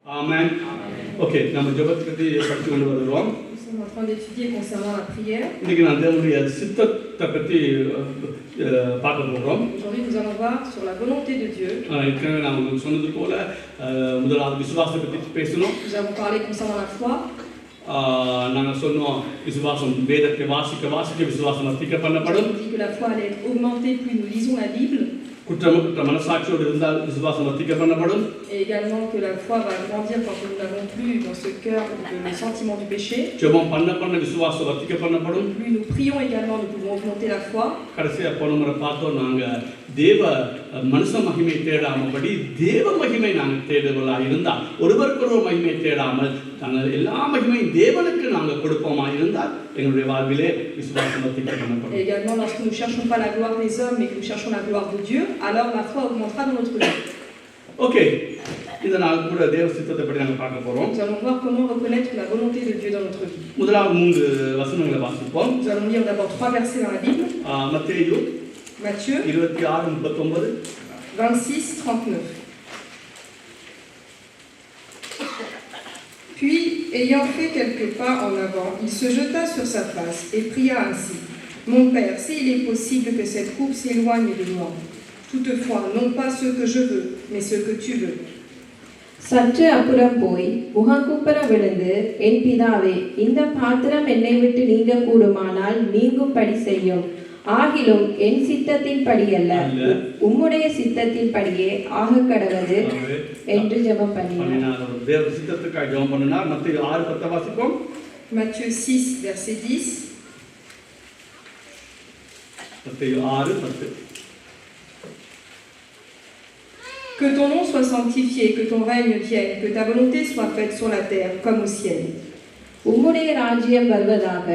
Amen. Okay, நம்ம ஜெபத்தை பத்தி படிச்சு கொண்டு வருகிறோம். Nous sommes en train d'étudier concernant la prière. இன்னைக்கு நான் தேவனுடைய சித்தத்தை பத்தி பார்க்க போகிறோம். Aujourd'hui, nous allons voir sur la volonté de Dieu. ஏற்கனவே நான் உங்களுக்கு சொன்னது போல முதலாவது விசுவாசத்தை பற்றி பேசணும். Nous avons parlé concernant la foi. நாங்கள் சொன்னோம் விசுவாசம் வேதத்தை வாசிக்க வாசிக்க விசுவாசம் அதிக பண்ணப்படும். On dit que la foi allait être augmentée plus nous lisons la Bible. குற்ற மனசாட்சியோடு இருந்தால் விசுவாசம் அதிக பண்ணப்படும். Et également que la foi va grandir quand nous n'avons plus dans ce cœur le sentiment du péché. ஜெபம் பண்ண விசுவாசம் அதிக பண்ணப்படும். Plus nous prions également, nous pouvons augmenter la foi. கடைசியா போன முறை பார்த்தோம் நாங்கள் தேவ மனுஷ மகிமை தேடாமபடி தேவ மகிமை நாங்கள் தேடுவதா இருந்தால் ஒருவருக்கொருவர் மகிமை தேடாமல் நாங்கள் எல்லா மகிமையும் தேவனுக்கு நாங்கள் கொடுப்போமா இருந்தால் எங்களுடைய வாழ்விலே விசுவாசம் அதிக பண்ணப்படும். Et également lorsque nous ne cherchons pas la gloire des hommes mais que nous cherchons la gloire de Dieu, alors la foi augmentera dans notre vie. Okay, இந்த நாள் கூட தேவ சித்தத்தை பற்றி நாங்கள் பார்க்க போறோம். Nous allons voir comment reconnaître la volonté de Dieu dans notre vie. முதலாவது 3 வசனங்களை வாசிப்போம். Nous allons lire d'abord 3 versets dans la Bible. மத்தேயு Matthieu 26:39. 26:39. Puis, ayant fait quelques pas en avant, il se jeta sur sa face et pria ainsi: Mon Père, s'il est possible que cette coupe s'éloigne de moi. Toutefois, non pas ce que je veux, mais ce que tu veux. சற்று அப்புறம் போய் முகங்குப்புற விழுந்து, என் பிதாவே, இந்த பாத்திரம் என்னை விட்டு நீங்க கூடுமானால் நீங்கும்படி செய்யும். ஆகிலும் என் சித்தத்தின் படியல்ல, உம்முடைய சித்தத்தின் படியே ஆக கடவது என்று ஜெபம் பண்ணினார். தேவ சித்தத்துக்காக ஜெபம் பண்ணினார். மத்தேயு 6:10 வாசிப்போம். Matthieu 6, verset 10. மத்தேயு 6:10. Que ton nom soit sanctifié, que ton règne vienne, que ta volonté soit faite sur la terre comme au ciel. உம்முடைய ராஜ்யம் வருவதாக,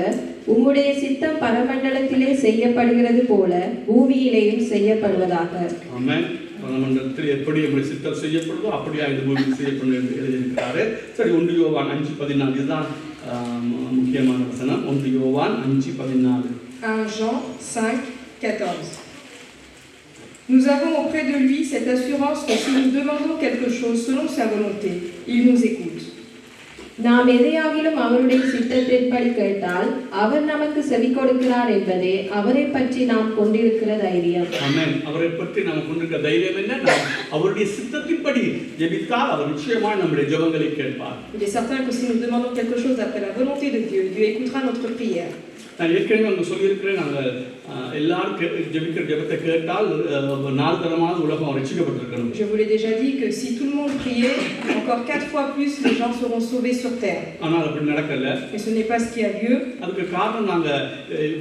உம்முடைய சித்தம் பரமண்டலத்திலே செய்யப்படுகிறது போல பூமியிலேயும் செய்யப்படுவதாக. ஆமென். பரமண்டலத்தில் எப்படி உம்முடைய சித்தம் செய்யப்படுதோ அப்படியே இந்த பூமியில் செய்யப்படும் என்று எழுதியிருக்கிறாரு. சரி, 1 யோவான் 5:14 இதுதான் முக்கியமான வசனம். 1 யோவான் 5:14. 1 Jean 5:14. Nous avons auprès de lui cette assurance que si nous demandons quelque chose selon sa volonté, il nous écoute. நாம் எதையாகிலும் அவருடைய சித்தத்தின்படி கேட்டால் அவர் நமக்கு செவி கொடுக்கிறார் என்பதே அவரை பற்றி நாம் கொண்டிருக்கிற தைரியம். ஆமென். அவரை பற்றி நாம் கொண்டிருக்கிற தைரியம் என்ன? நாம் அவருடைய சித்தத்தின்படி ஜெபித்தால் அவர் நிச்சயமாக நம்முடைய ஜெபங்களை கேட்பார். Il est certain que si nous demandons quelque chose d'après la volonté de Dieu, Dieu écoutera notre prière. நான் ஏற்கனவே உங்களுக்கு சொல்லியிருக்கிறேன், நாங்கள் எல்லாரும் ஜெபிக்கிற ஜெபத்தை கேட்டால் 4 தரமாக உலகம் ரட்சிக்கப்பட்டிருக்கணும். Je vous l'ai déjà dit que si tout le monde priait, encore 4 fois plus les gens seront sauvés sur terre. ஆனால் அப்படி நடக்கல. Mais ce n'est pas ce qui a lieu. அதுக்கு காரணம் நாங்கள்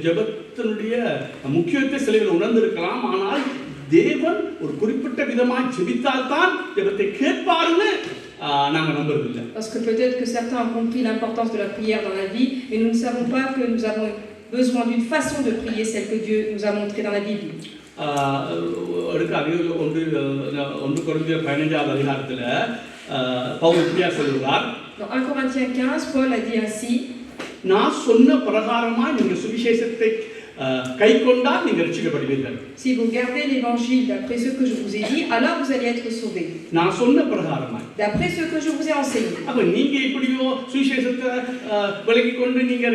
ஜெபத்தினுடைய முக்கியத்தை சிலர் உணர்ந்திருக்கலாம். ஆனால் தேவன் ஒரு குறிப்பிட்ட விதமாக ஜெபித்தால் தான் ஜெபத்தை கேட்பார்னு நாங்கள் நம்புறதில்லை. Parce que peut-être que certains ont compris l'importance de la prière dans la vie, mais nous ne savons pas que nous avons besoin d'une façon de prier, celle que Dieu nous a montrée dans la Bible. ஒன்று கொரிந்தியர் 15 அதிகாரத்தில் பவுல் இப்படியா சொல்லுகிறார். Dans 1 Corinthiens 15, Paul a dit ainsi: நான் சொன்ன பிரகாரமாக நீங்கள் சுவிசேஷத்தை கைக்கொண்டால் நீங்கள் ரட்சிக்கப்படுவீர்கள். Si vous gardez l'évangile d'après ce que je vous ai dit, alors vous allez être sauvés. நான் சொன்ன பிரகாரமாக, d'après ce que je vous ai enseigné. அப்ப நீங்க இப்படியோ சுவிசேஷத்தை விலகி கொண்டு நீங்க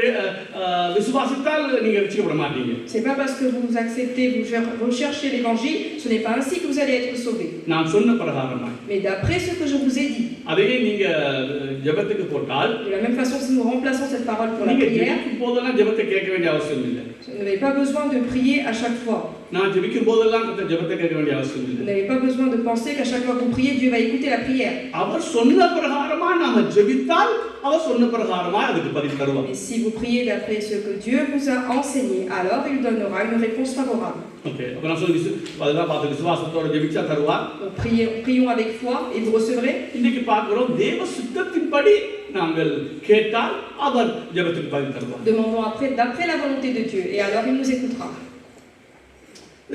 விசுவாசித்தால் நீங்க ரட்சிக்கப்பட மாட்டீங்க. C'est pas parce que vous acceptez, vous recherchez l'évangile, ce n'est pas ainsi que vous allez être sauvés. நான் சொன்ன பிரகாரமாக, mais d'après ce que je vous ai dit. அதையே நீங்க ஜெபத்துக்கு போட்டால், de la même façon si nous remplaçons cette parole pour la prière, நீங்க போதெல்லாம் ஜெபத்தை கேட்க வேண்டிய அவசியம் இல்லை. Vous n'avez pas besoin de prier à chaque fois. நான் ஜெபிக்கும் போதெல்லாம் ஜெபத்தை கேட்க வேண்டிய அவசியம் இல்லை. Vous n'avez pas besoin de penser qu'à chaque fois que vous priez, Dieu va écouter la prière. அவர் சொன்ன பிரகாரமா நாம ஜெபித்தால் அவர் சொன்ன பிரகாரமா அதுக்கு பதில் தருவார். Mais si vous priez d'après ce que Dieu vous a enseigné, alors il donnera une réponse favorable. OK, அப்ப நான் சொல்லி அதெல்லாம் பார்த்து விசுவாசத்தோட ஜெபிச்சா தருவார். Donc prions avec foi et vous recevrez. இன்னைக்கு பார்க்கிறோம் தேவ சித்தத்தின்படி நாங்கள் கேட்டால் அவர் ஜெபத்துக்கு பதில் தருவார். Demandons d'après la volonté de Dieu et alors il nous écoutera.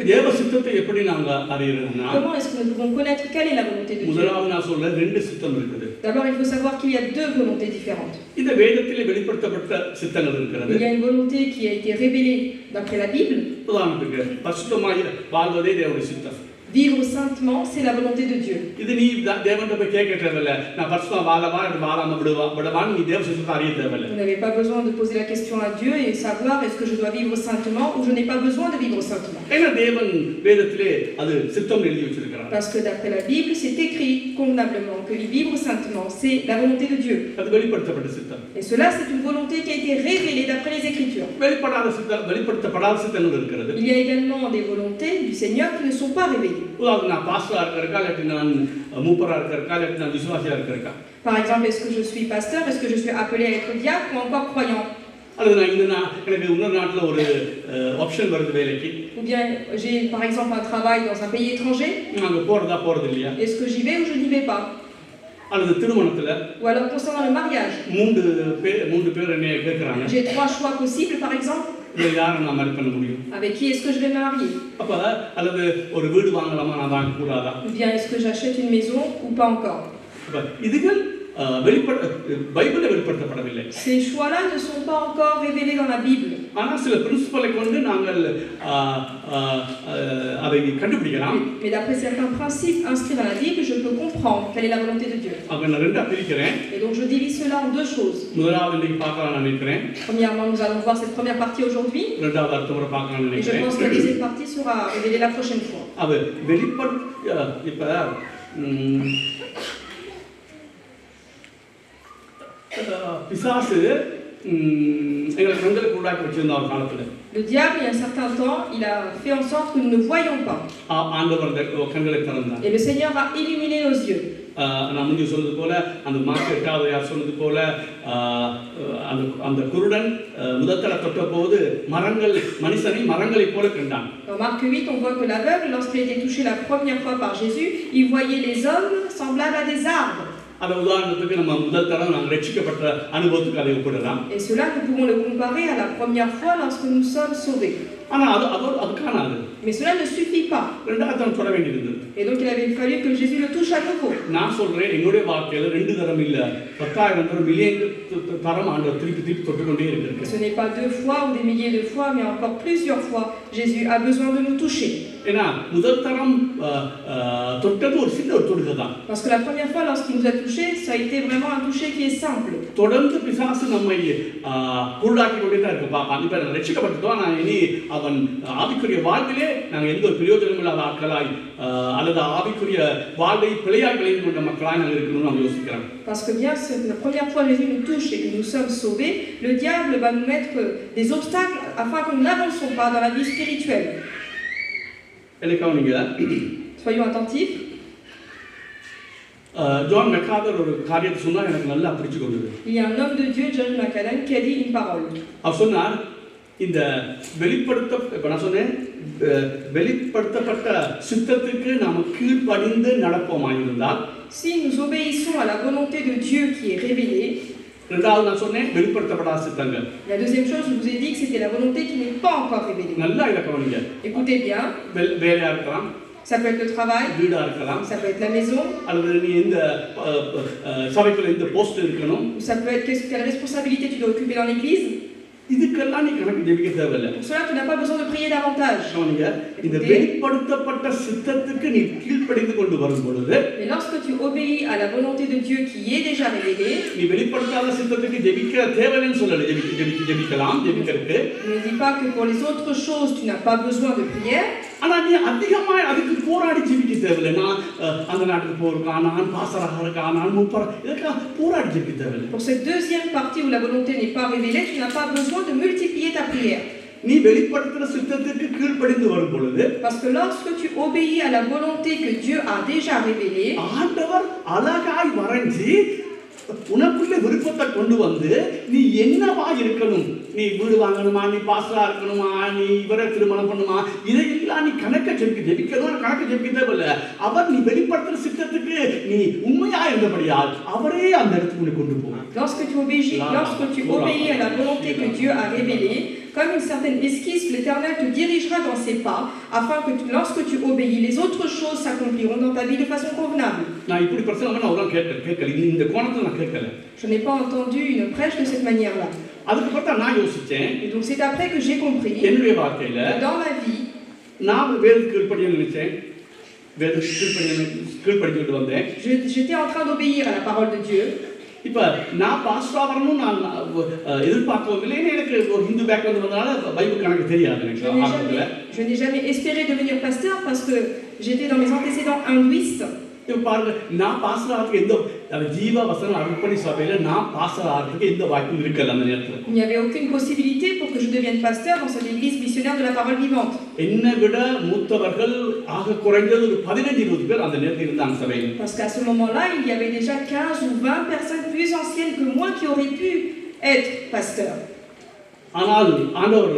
தேவ சித்தத்தை எப்படி நாங்க அறியறதுன்னா, comment est-ce que nous pouvons connaître quelle est la volonté de Dieu? முதலாவது நான் சொல்ற 2 சித்தம் இருக்குது. D'abord il faut savoir qu'il y a 2 volontés différentes. இந்த வேதத்திலே வெளிப்படுத்தப்பட்ட சித்தங்கள் இருக்கிறது. Il y a une volonté qui a été révélée d'après la Bible. உதாரணத்துக்கு பரிசுத்தமாய் வாழ்வதே தேவனுடைய சித்தம். Vivre saintement, c'est la volonté de Dieu. இது நீ தேவன்கிட்ட போய் கேட்க தேவையில்லை. நான் பரிசுத்தமா வாழாம விடவான்னு நீ தேவ சித்தத்தை அறிய தேவையில்லை. Vous n'avez pas besoin de poser la question à Dieu et savoir est-ce que je dois vivre saintement ou je n'ai pas besoin de vivre saintement. ஏன்னா தேவன் வேதத்திலே அது சித்தம் எழுதி வச்சிருக்கிறார். Parce que d'après la Bible, c'est écrit convenablement que vivre saintement, c'est la volonté de Dieu. அது வெளிப்படுத்தப்பட்ட சித்தம். Et cela, c'est une volonté qui a été révélée d'après les Écritures. வெளிப்படுத்தப்படாத சித்தம் இருக்கிறது. Il y a également des volontés du Seigneur qui ne sont pas révélées. உதாரணத்துக்கு நான் பாஸ்டரா இருக்கறக்கா இல்ல நான் மூப்பரா இருக்கறக்கா இல்ல நான் விசுவாசியா இருக்கறக்கா. Par exemple, est-ce que je suis pasteur, est-ce que je suis appelé à être diacre ou encore croyant? அல்லது நான் எனக்கு இன்னொரு நாட்டுல ஒரு ஆப்ஷன் வருது வேலைக்கு. Ou bien j'ai par exemple un travail dans un pays étranger. நாங்க போறது இல்லையா? Est-ce que j'y vais ou je n'y vais pas? அல்லது திருமணத்துல Ou alors concernant le mariage. மூன்று பேர் என்ன கேக்குறாங்க. J'ai 3 choix possibles par exemple. இத யாரை நான் மேரேஜ் பண்ண முடியும்? Avec qui est-ce que je vais me marier? அப்ப அல்லது ஒரு வீடு வாங்கலாமா நான் வாங்க கூடாதா? Ou bien est-ce que j'achète une maison ou pas encore? அப்ப இதுகள் பைபிள்ல வெளிப்படுத்தப்படவில்லை. Ces choix-là ne sont pas encore révélés dans la Bible. ஆனா சில பிரின்சிபலை கொண்டு நாங்கள் அதை கண்டுபிடிக்கலாம். Mais d'après certains principes inscrits dans la Bible, je peux comprendre quelle est la volonté de Dieu. அப்ப நான் ரெண்டா பிரிக்கிறேன். Et donc je divise cela en 2 choses. முதலாவது இன்னைக்கு பார்க்கலாம்னு நினைக்கிறேன். Premièrement, nous allons voir cette première partie aujourd'hui. இரண்டாவது அடுத்த முறை பார்க்கலாம்னு Et je நினைக்கிறேன். pense que la deuxième partie sera révélée la prochaine fois. அது இப்ப பிசாசு எங்களுக்கு உண்டாக்கி வச்சிருந்த ஒரு காலத்துல. Le diable, il y a un certain temps, il a fait en sorte que nous ne voyions pas. ஆண்டவர் கண்களை திறந்தார். Et le Seigneur a illuminé nos yeux. நான் முந்தி சொன்னது போல அந்த மார்க் 8வது யார் சொன்னது போல அந்த குருடன் முதல்ல தொட்ட போது மனுஷனை மரங்களைப் போல கண்டான். Dans Marc 8, on voit que l'aveugle, lorsqu'il a été touché la première fois par Jésus, il voyait les hommes semblables à des arbres. அந்த உதாரணத்துக்கு நம்ம முதல் தடவை நாங்கள் ரட்சிக்கப்பட்ட அனுபவத்துக்கு அதை ஒப்பிடலாம். Et cela, nous pouvons le comparer à la première fois lorsque nous sommes sauvés. ஆனா அது காணாது. Mais cela ne suffit pas. ரெண்டாவது தரம் தொட வேண்டியது. Et donc il avait fallu que Jésus le touche à nouveau. நான் சொல்றேன் என்னுடைய வாழ்க்கையில 2 தரம் இல்ல 10,000 தரம் மில்லியன் தரம் ஆண்டவர் திருப்பி தொட்டுக்கொண்டே இருக்கிறார். Ce n'est pas 2 fois ou des milliers de fois, mais encore plusieurs fois, Jésus a besoin de nous toucher. ஏன்னா முதல் தரம் தொட்டது ஒரு சின்ன ஒரு தொடுகை தான். Parce que la première fois lorsqu'il nous a touchés, ça a été vraiment un toucher qui est simple. தொடர்ந்து பிசாசு நம்மை குருடாக்கி கொண்டே தான் இருக்கு. பாப்பா இப்ப ரட்சிக்கப்பட்டோம் நான் இனி அவன் ஆவிக்குரிய வாழ்விலே நாங்கள் எந்த ஒரு பிரயோஜனமும் இல்லாத ஆட்களாய் அல்லது ஆவிக்குரிய வாழ்வை பிழையாய் விளைந்து கொண்ட மக்களாய் நாங்கள் இருக்கணும்னு நம்ம யோசிக்கிறோம். Parce que bien la première fois Jésus nous touche et que nous sommes sauvés, le diable va nous mettre des obstacles afin que nous n'avancions pas dans la vie spirituelle. Soyons attentifs. John MacArthur ஒரு காரியத்தை சொன்னா எனக்கு நல்லா பிடிச்சு கொண்டது. Il y a un homme de Dieu, John Macallan, qui a dit une parole. அவர் சொன்னார் இந்த நான் சொன்னேன் வெளிப்படுத்தப்பட்ட சித்தத்துக்கு நாம கீழ்ப்படிந்து நடப்போமாயிருந்தால் si nous obéissons à la volonté de Dieu qui est révélée. இரண்டாவது நான் சொன்னேன் வெளிப்படுத்தப்படாத சித்தங்கள். La deuxième chose, je vous ai dit que c'était la volonté qui n'est pas encore révélée. நல்லா இத கவனிங்க. Écoutez bien. வேலையா இருக்கலாம். Ça peut être le travail. வீடா இருக்கலாம். Ça peut être la maison. அல்லது நீ இந்த சபைக்குள்ள இந்த போஸ்ட் இருக்கணும். Ça peut être quelle responsabilité tu dois occuper dans l'église. இதுக்கெல்லாம் நீ கணக்கு ஜெபிக்க தேவையில்லை. Pour cela, tu n'as pas besoin de prier davantage. இந்த வெளிப்படுத்தப்பட்ட சித்தத்துக்கு நீ கீழ்ப்படிந்து கொண்டு வரும் பொழுது Mais lorsque tu obéis à la volonté de Dieu qui est déjà révélée, நீ வெளிப்படுத்தாத சித்தத்துக்கு ஜெபிக்க தேவையில்லைன்னு சொல்லல. ஜெபிக்கலாம் ஜெபிக்கிறதுக்கு. Ne dis pas que pour les autres choses tu n'as pas besoin de prière. ஆனா நீ அதிகமா அதுக்கு போராடி ஜெபிக்க தேவையில்லை. நான் அந்த நாட்டுக்கு போறேன், நான் பாஸ்டராக இருக்கேன், நான் மூப்பரா இதெல்லாம் போராடி ஜெபிக்க தேவையில்லை. Pour cette deuxième partie où la volonté n'est pas révélée, tu n'as pas besoin de multiplier ta prière. நீ வெளிப்படுத்துற சித்தத்துக்கு கீழ்ப்படிந்து வரும் பொழுது Parce que lorsque tu obéis à la volonté que Dieu a déjà révélée, ஆண்டவர் அழகாய் வரைஞ்சி உனக்குள்ள விருப்பத்தை கொண்டு வந்து நீ என்னவா இருக்கணும், நீ வீடு வாங்கணுமா, நீ பாஸ்டரா இருக்கணுமா, நீ இவரை திருமணம் பண்ணுமா, இதையெல்லாம் நீ கணக்க ஜெபிக்கணும். கணக்கு ஜெபிக்க தேவையில்லை. அவர் நீ வெளிப்படுத்துற சித்தத்துக்கு நீ உண்மையா இருந்தபடியால் அவரே அந்த இடத்துக்குள்ள கொண்டு போவார். Lorsque tu obéis à la volonté que Dieu a révélée, comme une certaine esquisse, l'Éternel te dirigera dans ses pas, afin que lorsque tu obéis, les autres choses s'accompliront dans ta vie de façon convenable. Je n'ai pas entendu une prêche de cette manière-là. Et donc c'est après que j'ai compris que dans ma vie, கீழ்படிச்சுட்டு வந்தேன். J'étais en train d'obéir à la parole de Dieu. இப்போ நான் பாஸ்டா வரணும் நான் எதிர்பார்க்கவும் இல்லை. எனக்கு ஒரு Hindu background வந்தனால Bible கணக்கு தெரியாது எனக்கு ஆரம்பத்தில். Je n'ai jamais espéré devenir pasteur parce que j'étais dans mes antécédents hindouistes. இப்போ பாருங்க, நான் பாஸ்டர் ஆகிறதுக்கு எந்த ஜீவ வசனம் அர்ப்பணி சபையில் நான் பாஸ்டர் ஆகிறதுக்கு எந்த வாய்ப்பும் இருக்கல அந்த நேரத்தில். Il n'y avait aucune possibilité pour que je devienne pasteur dans cette église missionnaire de la parole vivante. என்னை விட மூத்தவர்கள் ஆக குறைந்தது ஒரு 15-20 பேர் அந்த நேரத்தில் இருந்தாங்க சபையில். Parce qu'à ce moment-là, il y avait déjà 15 ou 20 personnes plus anciennes que moi qui auraient pu être pasteur. ஆனால் ஆண்டவர்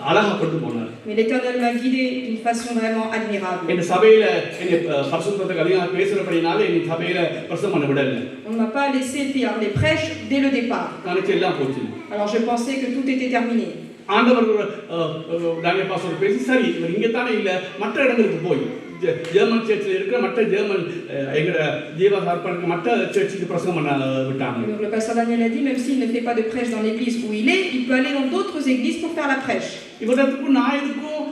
அழகா கொண்டு போனார். Mais l'Éternel m'a guidé d'une façon vraiment admirable. இந்த சபையில என்னை பரிசுத்தத்துக்கு அதிகமாக பேசுறபடினால என்னை சபையில பிரசங்கம் பண்ண விடல. On ne m'a pas laissé faire les prêches dès le départ. எனக்கு எல்லாம் போச்சு. Alors je pensais que tout était terminé. ஆண்டவர் டானியல் பாஸ்டர் பேசி சரி இங்க தானே இல்ல மற்ற இடங்களுக்கு போய் ஜெர்மன் சர்ச்சில் இருக்கிற மற்ற ஜெர்மன் எங்களோட ஜீவ அர்ப்பணிக்கு மற்ற சர்ச்சுக்கு பிரசங்கம் பண்ண விட்டாங்க. Donc le pasteur Daniel a dit même s'il ne fait pas de prêche dans l'église où il est, il peut aller dans d'autres églises pour faire la prêche. இவரதுக்கு நான் எதுக்கும்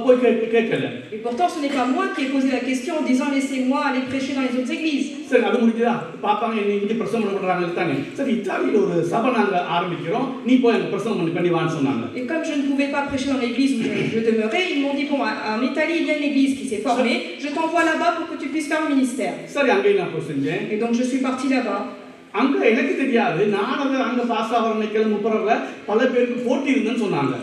போய் கேட்கல. Et pourtant ce n'est pas moi qui ai posé la question en disant laissez-moi aller prêcher dans les autres églises. சரி அது முடிஞ்சதா பாப்பாங்க இங்க பிரசங்கம் பண்றாங்க தானே. சரி இத்தாலியில ஒரு சபை நாங்க ஆரம்பிக்கிறோம் நீ போய் அங்க பிரசங்கம் பண்ணி வான்னு சொன்னாங்க. Et comme je ne pouvais pas prêcher dans l'église où je demeurais, ils m'ont dit bon en Italie il y a une église qui s'est formée, je t'envoie là-bas pour que tu puisses faire le ministère. சரி அங்கே நான் போய் செஞ்சேன். Et donc je suis partie là-bas. அங்க எனக்கு தெரியாது நான் அங்க பாஸ் ஆவறனைக்கு முப்பறல பல பேருக்கு போட்டி இருந்துன்னு சொன்னாங்க.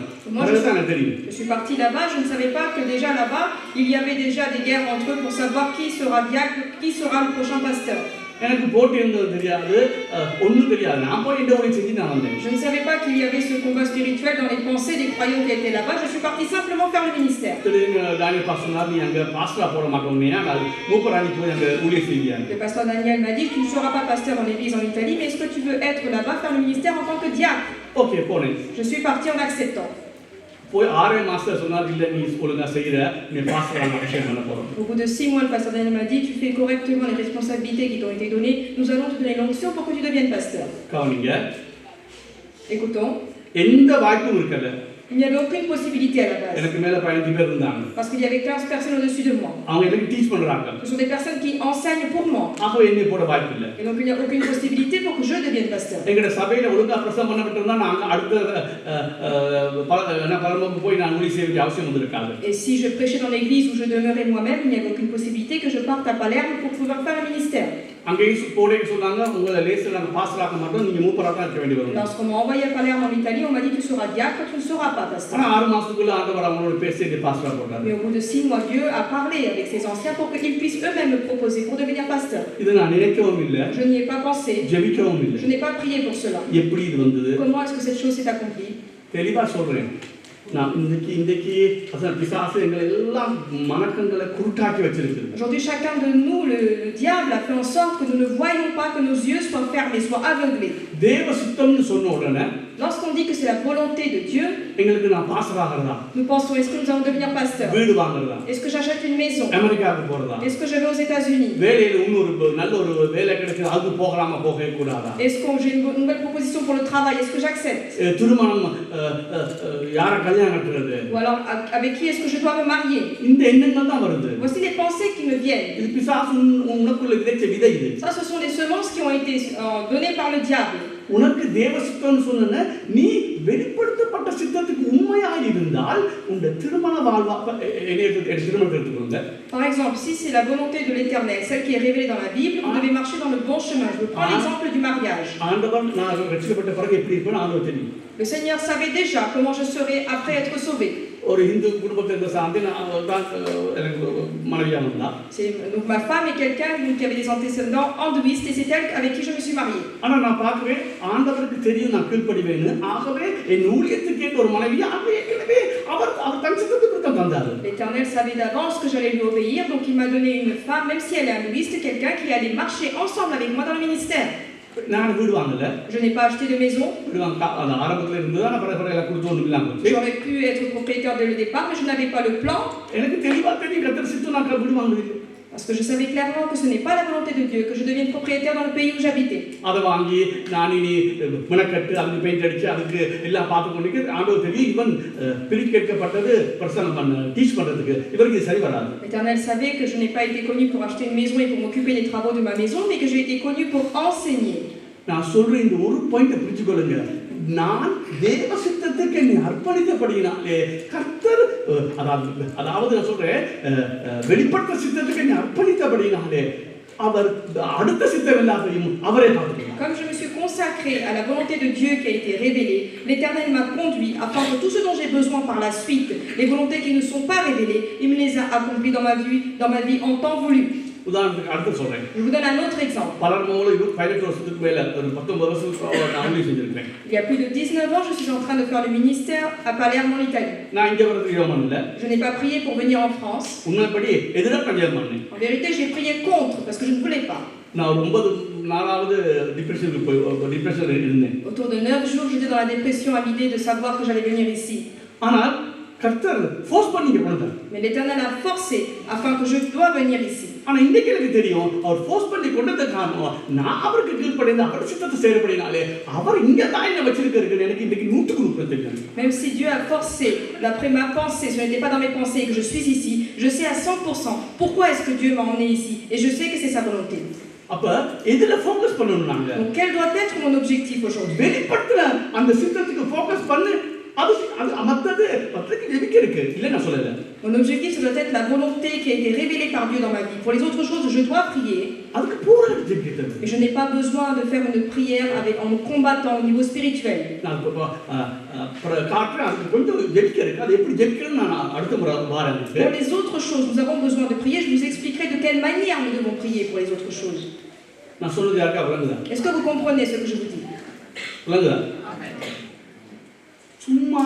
Je suis partie là-bas, je ne savais pas que déjà là-bas il y avait déjà des guerres entre eux pour savoir qui sera diacre, qui sera le prochain pasteur. எனக்கு போட்டி இருந்தது தெரியாது ஒண்ணும் தெரியாது நான் போய் இந்த ஊரை செஞ்சு நான் வந்தேன். Je ne savais pas qu'il y avait ce combat spirituel dans les pensées des croyants qui étaient là-bas. Je suis partie simplement faire le ministère. Daniel pastor நீ அங்க பாஸ்டரா போட மாட்டோம்னே நான் மூப்பராணி போய் அங்க ஊழியம் செய்வியா. Le pasteur Daniel m'a dit tu ne seras pas pasteur dans l'église en Italie, mais est-ce que tu veux être là-bas faire le ministère en tant que diacre? OK போனேன். Je suis partie en acceptant. போய் 6 மாசத்துல சொன்னார் இல்ல நீ ஒழுங்கா செய்யற நீ பாஸ்டரா அபிஷேகம் பண்ண போறோம். Au bout de 6 mois, le pasteur Daniel m'a dit tu fais correctement les responsabilités qui t'ont été données. Nous allons te donner l'onction pour que tu deviennes pasteur. கவனிங்க. Écoutons. எந்த வாய்ப்பும் இருக்கல. Il n'y avait aucune possibilité à la base. எனக்கு மேல 15 பேர் இருந்தாங்க. Parce qu'il y avait 15 personnes au-dessus de moi. அவங்க எனக்கு டீச் பண்றாங்க. Ce sont des personnes qui enseignent pour moi. அப்ப என்னை போட வாய்ப்பு இல்ல. Et donc il n'y a aucune possibilité pour que je devienne pasteur. எங்கட சபையில ஒழுங்கா பிரசங்கம் பண்ண விட்டுருந்தா நான் அடுத்த பரலோகத்துக்கு போய் நான் ஊழியம் செய்ய வேண்டிய அவசியம் வந்திருக்காது. Et si je prêchais dans l'église où je demeurais moi-même, il n'y avait aucune possibilité que je parte à Palerme pour pouvoir faire le ministère. அங்கேயும் போடேன்னு சொன்னாங்க உங்களை லேசில் நாங்கள் பாஸ்டராக்க மாட்டோம் நீங்கள் மூப்பராக தான் இருக்க வேண்டி வரும். Lorsqu'on m'a envoyé à Palerme en Italie, on m'a dit tu seras diacre, tu ne seras pas pasteur. ஆனால் 6 மாசத்துக்குள்ள ஆண்டவர் அவங்களோட பேசி பாஸ்டரா போட்டார். Mais au bout de 6 mois, Dieu a parlé avec ses anciens pour qu'ils puissent eux-mêmes me proposer pour devenir pasteur. இது நான் நினைக்கவும் இல்லை. Je n'y ai pas pensé. ஜெபிக்கவும் இல்லை. Je n'ai pas prié pour cela. எப்படி இது வந்தது? Comment est-ce que cette chose s'est accomplie? தெளிவா சொல்றேன். நான் இன்னைக்கு பிசாசு எங்களை எல்லாம் மனக்கங்களை குருட்டாக்கி வச்சிருக்கு. Aujourd'hui, chacun de nous, le diable a fait en sorte que nous ne voyons pas, que nos yeux soient fermés, soient aveuglés. தேவ சித்தம்னு சொன்ன உடனே Lorsqu'on dit que c'est la volonté de Dieu, எங்களுக்கு நான் pastor ஆகறதா? nous pensons est-ce que nous allons devenir pasteur? வீடு வாங்குறதா? Est-ce que j'achète une maison? அமெரிக்காவுக்கு போறதா? Est-ce que je vais aux États-Unis? வேலையில இன்னொரு நல்ல ஒரு வேலை கிடைக்குது அது போகலாமா போகவே கூடாதா? Est-ce que j'ai une nouvelle proposition pour le travail? Est-ce que j'accepte? திருமணம் யாரை கல்யாணம் கட்டுறது? Ou alors avec qui est-ce que je dois me marier? இந்த எண்ணங்கள் தான் வருது. Voici les pensées qui me viennent. இது பிசாசு உனக்குள்ள விதைச்ச விதை இது. Ça, ce sont les semences qui ont été données par le diable. உனக்கு தேவ சித்தம்னு சொன்னேன்னா நீ வெளிப்படுத்தப்பட்ட சித்தத்துக்கு உண்மையாக இருந்தால் உங்க திருமண வாழ்வா திருமணத்தை எடுத்துக்கோங்க. Par exemple, si c'est la volonté de l'Éternel, celle qui est révélée dans la Bible, vous devez marcher dans le bon chemin. Je prends l'exemple du mariage. ஆண்டவர் நான் ரட்சிக்கப்பட்ட பிறகு எப்படி இருப்பேன்னு ஆண்டவர் தெரியும். Le Seigneur savait déjà comment je serais après être sauvé. ஒரு இந்து குடும்பத்தை சார்ந்து நான் தான் எனக்கு மனைவியா வந்தா. Donc ma femme est quelqu'un qui avait des antécédents hindouistes et c'est elle avec qui je me suis mariée. ஆனா நான் பார்க்கவே ஆண்டவருக்கு தெரியும் நான் கீழ்ப்படிவேன்னு ஆகவே என் ஊழியத்துக்கு ஏற்ற ஒரு மனைவியா ஏற்கனவே அவர் தன் சித்தத்துக்கு தந்தார். L'Éternel savait d'avance que j'allais lui obéir, donc il m'a donné une femme, même si elle est hindouiste, quelqu'un qui allait marcher ensemble avec moi dans le ministère. நான் வீடு வாங்கல. Je n'ai pas acheté de maison. அந்த ஆரம்பத்துல இருந்தது ஆனா பரபர எல்லாம் கொடுத்து ஒண்ணும் இல்லாம போச்சு. J'aurais pu être propriétaire dès le départ, mais je n'avais pas le plan. எனக்கு தெளிவா தெரியும் கர்த்தர் சித்தம் நான் வீடு வாங்குறது. Parce que je savais clairement que ce n'est pas la volonté de Dieu que je devienne propriétaire dans le pays où j'habitais. அதை வாங்கி நான் இனி மினக்கட்டு அதுக்கு பெயிண்ட் அடிச்சு அதுக்கு எல்லாம் பார்த்து கொண்டு ஆண்டவர் தெரியும் இவன் பிரிக்கப்பட்டது பிரசங்கம் பண்ண டீச் பண்றதுக்கு இவருக்கு இது சரி வராது. L'Éternel savait que je n'ai pas été connu pour acheter une maison et pour m'occuper des travaux de ma maison, mais que j'ai été connu pour enseigner. நான் சொல்ற இந்த ஒரு பாயிண்ட புரிஞ்சுக்கொள்ளுங்க. நான் தேவ சித்தத்துக்கு என்னை அர்ப்பணித்தபடியினாலே கர்த்தர் அதாவது நான் சொல்றேன் வெளிப்பட்ட சித்தத்துக்கு என்னை அர்ப்பணித்தபடியினாலே அவர் அடுத்த சித்தம் எல்லாத்தையும் அவரே பார்த்துக்கிறார். Comme je me suis consacré à la volonté de Dieu qui a été révélée, l'Éternel m'a conduit afin que tout ce dont j'ai besoin par la suite, les volontés qui ne sont pas révélées, il me les a accomplies dans ma vie en temps voulu. உதாரணத்துக்கு அடுத்து சொல்றேன். Je vous donne un autre exemple. பலர்மோல 18 வருஷத்துக்கு மேல ஒரு 19 வருஷத்துக்கு நான் ஊழியம் செஞ்சிருக்கேன். Il y a plus de 19 ans, je suis en train de faire le ministère à Palerme en Italie. நான் இங்க வரதுக்கு யோகம் இல்ல. Je n'ai pas prié pour venir en France. உண்மைப்படி எதிராக கல்யாணம் பண்ணேன். En vérité, j'ai prié contre parce que je ne voulais pas. நான் ஒரு 4வது டிப்ரெஷன்ல இருந்தேன். Autour de 9 jours, j'étais dans la dépression à l'idée de savoir que j'allais venir ici. ஆனால் கர்த்தர் force பண்ணி கொண்டார். Mais l'Éternel a forcé afin que je dois venir ici. ஆனா இன்னைக்கு எனக்கு தெரியும் அவர் ஃபோர்ஸ் பண்ணி கொண்டது காரணம் நான் அவருக்கு கீழ்ப்படிந்து அவர் சித்தத்தை செயல்படினாலே அவர் இங்க தான் என்ன வச்சிருக்காரு எனக்கு இன்னைக்கு 100% தெரியும். Même si Dieu a forcé, d'après ma pensée, ce n'était pas dans mes pensées que je suis ici, je sais à 100% pourquoi est-ce que Dieu m'a emmené ici et je sais que c'est sa volonté. அப்ப எதுல focus பண்ணனும் நாங்க? Donc quel doit être mon objectif aujourd'hui? வெளிப்பட்டற அந்த சித்தத்துக்கு focus பண்ணு அது மத்தது பத்திரிக்கை ஜெபிக்க இருக்கு இல்ல நான் சொல்லல. Mon objectif, ça doit être la volonté qui a été révélée par Dieu dans ma vie. Pour les autres choses, je dois prier. அதுக்கு போராடி ஜெபிக்கிறது. Et je n'ai pas besoin de faire une prière en me combattant au niveau spirituel. நான் காட்டுற அதுக்கு கொஞ்சம் ஜெபிக்க இருக்கு அது எப்படி ஜெபிக்கணும்னு நான் அடுத்த முறை வாரேன். Pour les autres choses, nous avons besoin de prier. Je vous expliquerai de quelle manière nous devons prier pour les autres choses. நான் சொல்றது யாருக்கா விளங்குதா? Est-ce que vous comprenez ce que je vous dis? விளங்குதா? சும்மா